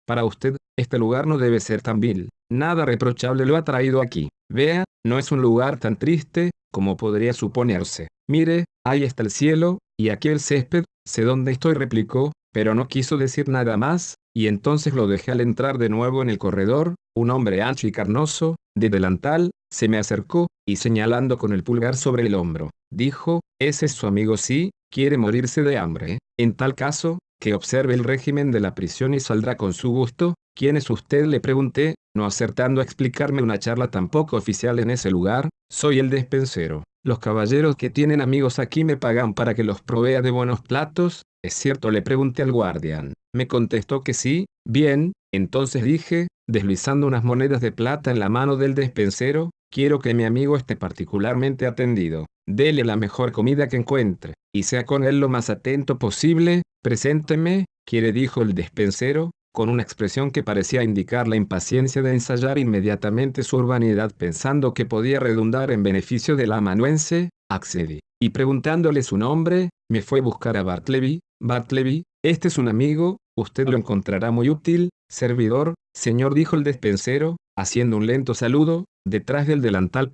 Para usted, este lugar no debe ser tan vil. Nada reprochable lo ha traído aquí. Vea, no es un lugar tan triste, como podría suponerse. Mire, ahí está el cielo, y aquí el césped. Sé dónde estoy, replicó, pero no quiso decir nada más, y entonces lo dejé. Al entrar de nuevo en el corredor, un hombre ancho y carnoso, de delantal, se me acercó, y señalando con el pulgar sobre el hombro, dijo: «Ese es su amigo. Sí, quiere morirse de hambre. En tal caso, que observe el régimen de la prisión y saldrá con su gusto». «¿Quién es usted?», le pregunté, no acertando a explicarme una charla tan poco oficial en ese lugar. «Soy el despensero. Los caballeros que tienen amigos aquí me pagan para que los provea de buenos platos». «¿Es cierto?», le pregunté al guardián. Me contestó que sí. «Bien, entonces», dije, deslizando unas monedas de plata en la mano del despensero, «quiero que mi amigo esté particularmente atendido. Dele la mejor comida que encuentre, y sea con él lo más atento posible. Presénteme». «¿Quiere?», dijo el despensero, con una expresión que parecía indicar la impaciencia de ensayar inmediatamente su urbanidad, pensando que podía redundar en beneficio del amanuense. Accedí, y preguntándole su nombre, me fue a buscar a Bartleby. «Bartleby, este es un amigo, usted lo encontrará muy útil». «Servidor, señor», dijo el despensero, haciendo un lento saludo, detrás del delantal.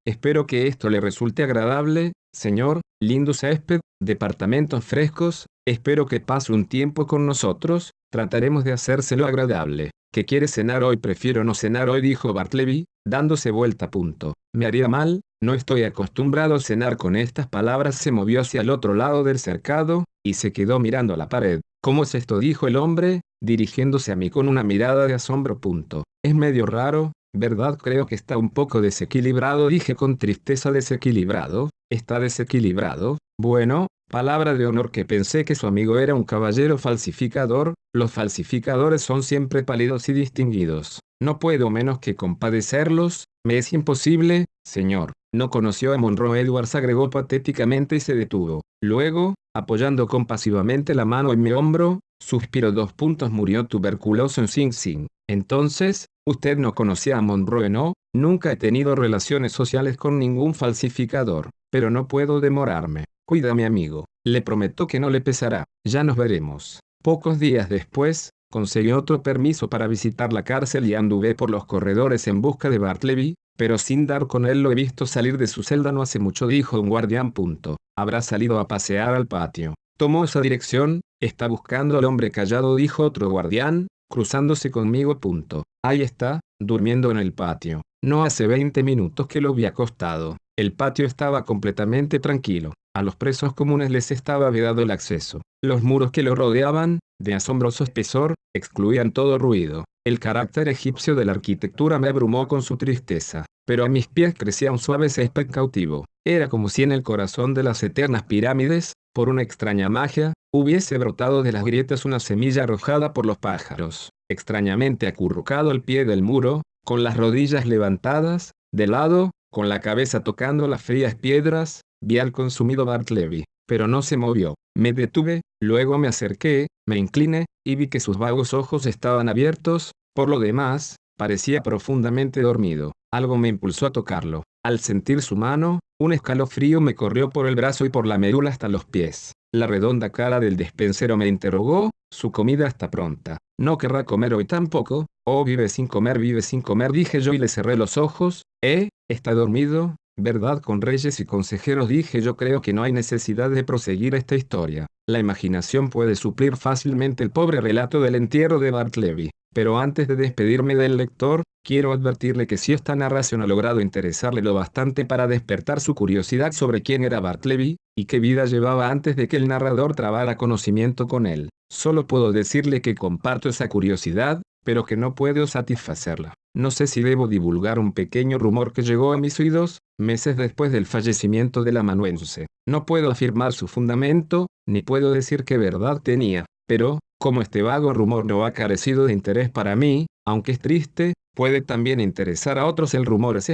«Espero que esto le resulte agradable, señor. Lindo césped, departamentos frescos. Espero que pase un tiempo con nosotros. Trataremos de hacérselo agradable». «¿Qué quiere cenar hoy?». «Prefiero no cenar hoy», dijo Bartleby, dándose vuelta. «Me haría mal, no estoy acostumbrado a cenar». Con estas palabras se movió hacia el otro lado del cercado, y se quedó mirando a la pared. «¿Cómo es esto?», dijo el hombre, dirigiéndose a mí con una mirada de asombro. «Es medio raro, ¿verdad?». «Creo que está un poco desequilibrado», dije con tristeza. «¿Desequilibrado? ¿Está desequilibrado? Bueno, palabra de honor que pensé que su amigo era un caballero falsificador. Los falsificadores son siempre pálidos y distinguidos. No puedo menos que compadecerlos. Me es imposible, señor». «No conoció a Monroe Edwards», agregó patéticamente, y se detuvo. Luego, apoyando compasivamente la mano en mi hombro, suspiró. «Murió tuberculoso en Sing Sing». «Entonces, usted no conocía a Monroe». «No, nunca he tenido relaciones sociales con ningún falsificador. Pero no puedo demorarme. Cuídame, amigo. Le prometo que no le pesará. Ya nos veremos». Pocos días después, conseguí otro permiso para visitar la cárcel y anduve por los corredores en busca de Bartleby, pero sin dar con él. «Lo he visto salir de su celda no hace mucho», dijo un guardián. «Habrá salido a pasear al patio». Tomó esa dirección. Está buscando al hombre callado, dijo otro guardián, cruzándose conmigo. Ahí está, durmiendo en el patio. No hace 20 minutos que lo vi acostado. El patio estaba completamente tranquilo. A los presos comunes les estaba vedado el acceso. Los muros que lo rodeaban, de asombroso espesor, excluían todo ruido. El carácter egipcio de la arquitectura me abrumó con su tristeza, pero a mis pies crecía un suave césped cautivo. Era como si en el corazón de las eternas pirámides, por una extraña magia, hubiese brotado de las grietas una semilla arrojada por los pájaros. Extrañamente acurrucado al pie del muro, con las rodillas levantadas, de lado, con la cabeza tocando las frías piedras, vi al consumido Bartleby, pero no se movió. Me detuve, luego me acerqué, me incliné, y vi que sus vagos ojos estaban abiertos. Por lo demás, parecía profundamente dormido. Algo me impulsó a tocarlo. Al sentir su mano, un escalofrío me corrió por el brazo y por la medula hasta los pies. La redonda cara del despensero me interrogó: «Su comida está pronta. No querrá comer hoy tampoco». «Oh, vive sin comer, dije yo y le cerré los ojos. Está dormido, ¿verdad?» «Con reyes y consejeros», dije yo. «Creo que no hay necesidad de proseguir esta historia. La imaginación puede suplir fácilmente el pobre relato del entierro de Bartleby. Pero antes de despedirme del lector, quiero advertirle que si esta narración ha logrado interesarle lo bastante para despertar su curiosidad sobre quién era Bartleby, y qué vida llevaba antes de que el narrador trabara conocimiento con él, solo puedo decirle que comparto esa curiosidad, pero que no puedo satisfacerla. No sé si debo divulgar un pequeño rumor que llegó a mis oídos, meses después del fallecimiento del amanuense. No puedo afirmar su fundamento, ni puedo decir qué verdad tenía, pero, como este vago rumor no ha carecido de interés para mí, aunque es triste, puede también interesar a otros. El rumor es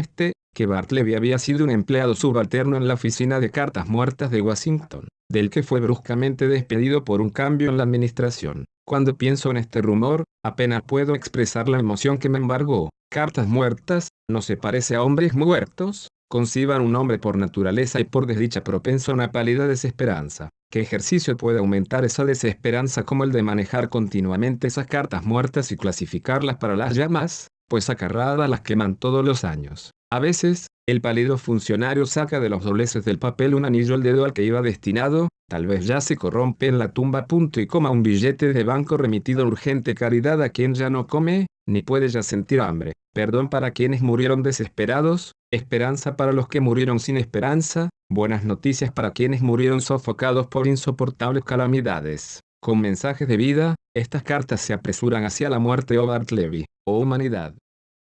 que Bartleby había sido un empleado subalterno en la oficina de cartas muertas de Washington, del que fue bruscamente despedido por un cambio en la administración. Cuando pienso en este rumor, apenas puedo expresar la emoción que me embargó. Cartas muertas, ¿no se parece a hombres muertos? Conciban un hombre por naturaleza y por desdicha propenso a una pálida desesperanza. ¿Qué ejercicio puede aumentar esa desesperanza como el de manejar continuamente esas cartas muertas y clasificarlas para las llamas? Pues acarradas las queman todos los años. A veces, el pálido funcionario saca de los dobleces del papel un anillo al dedo al que iba destinado, tal vez ya se corrompe en la tumba. Y coma un billete de banco remitido urgente caridad a quien ya no come, ni puede ya sentir hambre. Perdón para quienes murieron desesperados, esperanza para los que murieron sin esperanza, buenas noticias para quienes murieron sofocados por insoportables calamidades. Con mensajes de vida, estas cartas se apresuran hacia la muerte. Oh Bartleby, oh humanidad.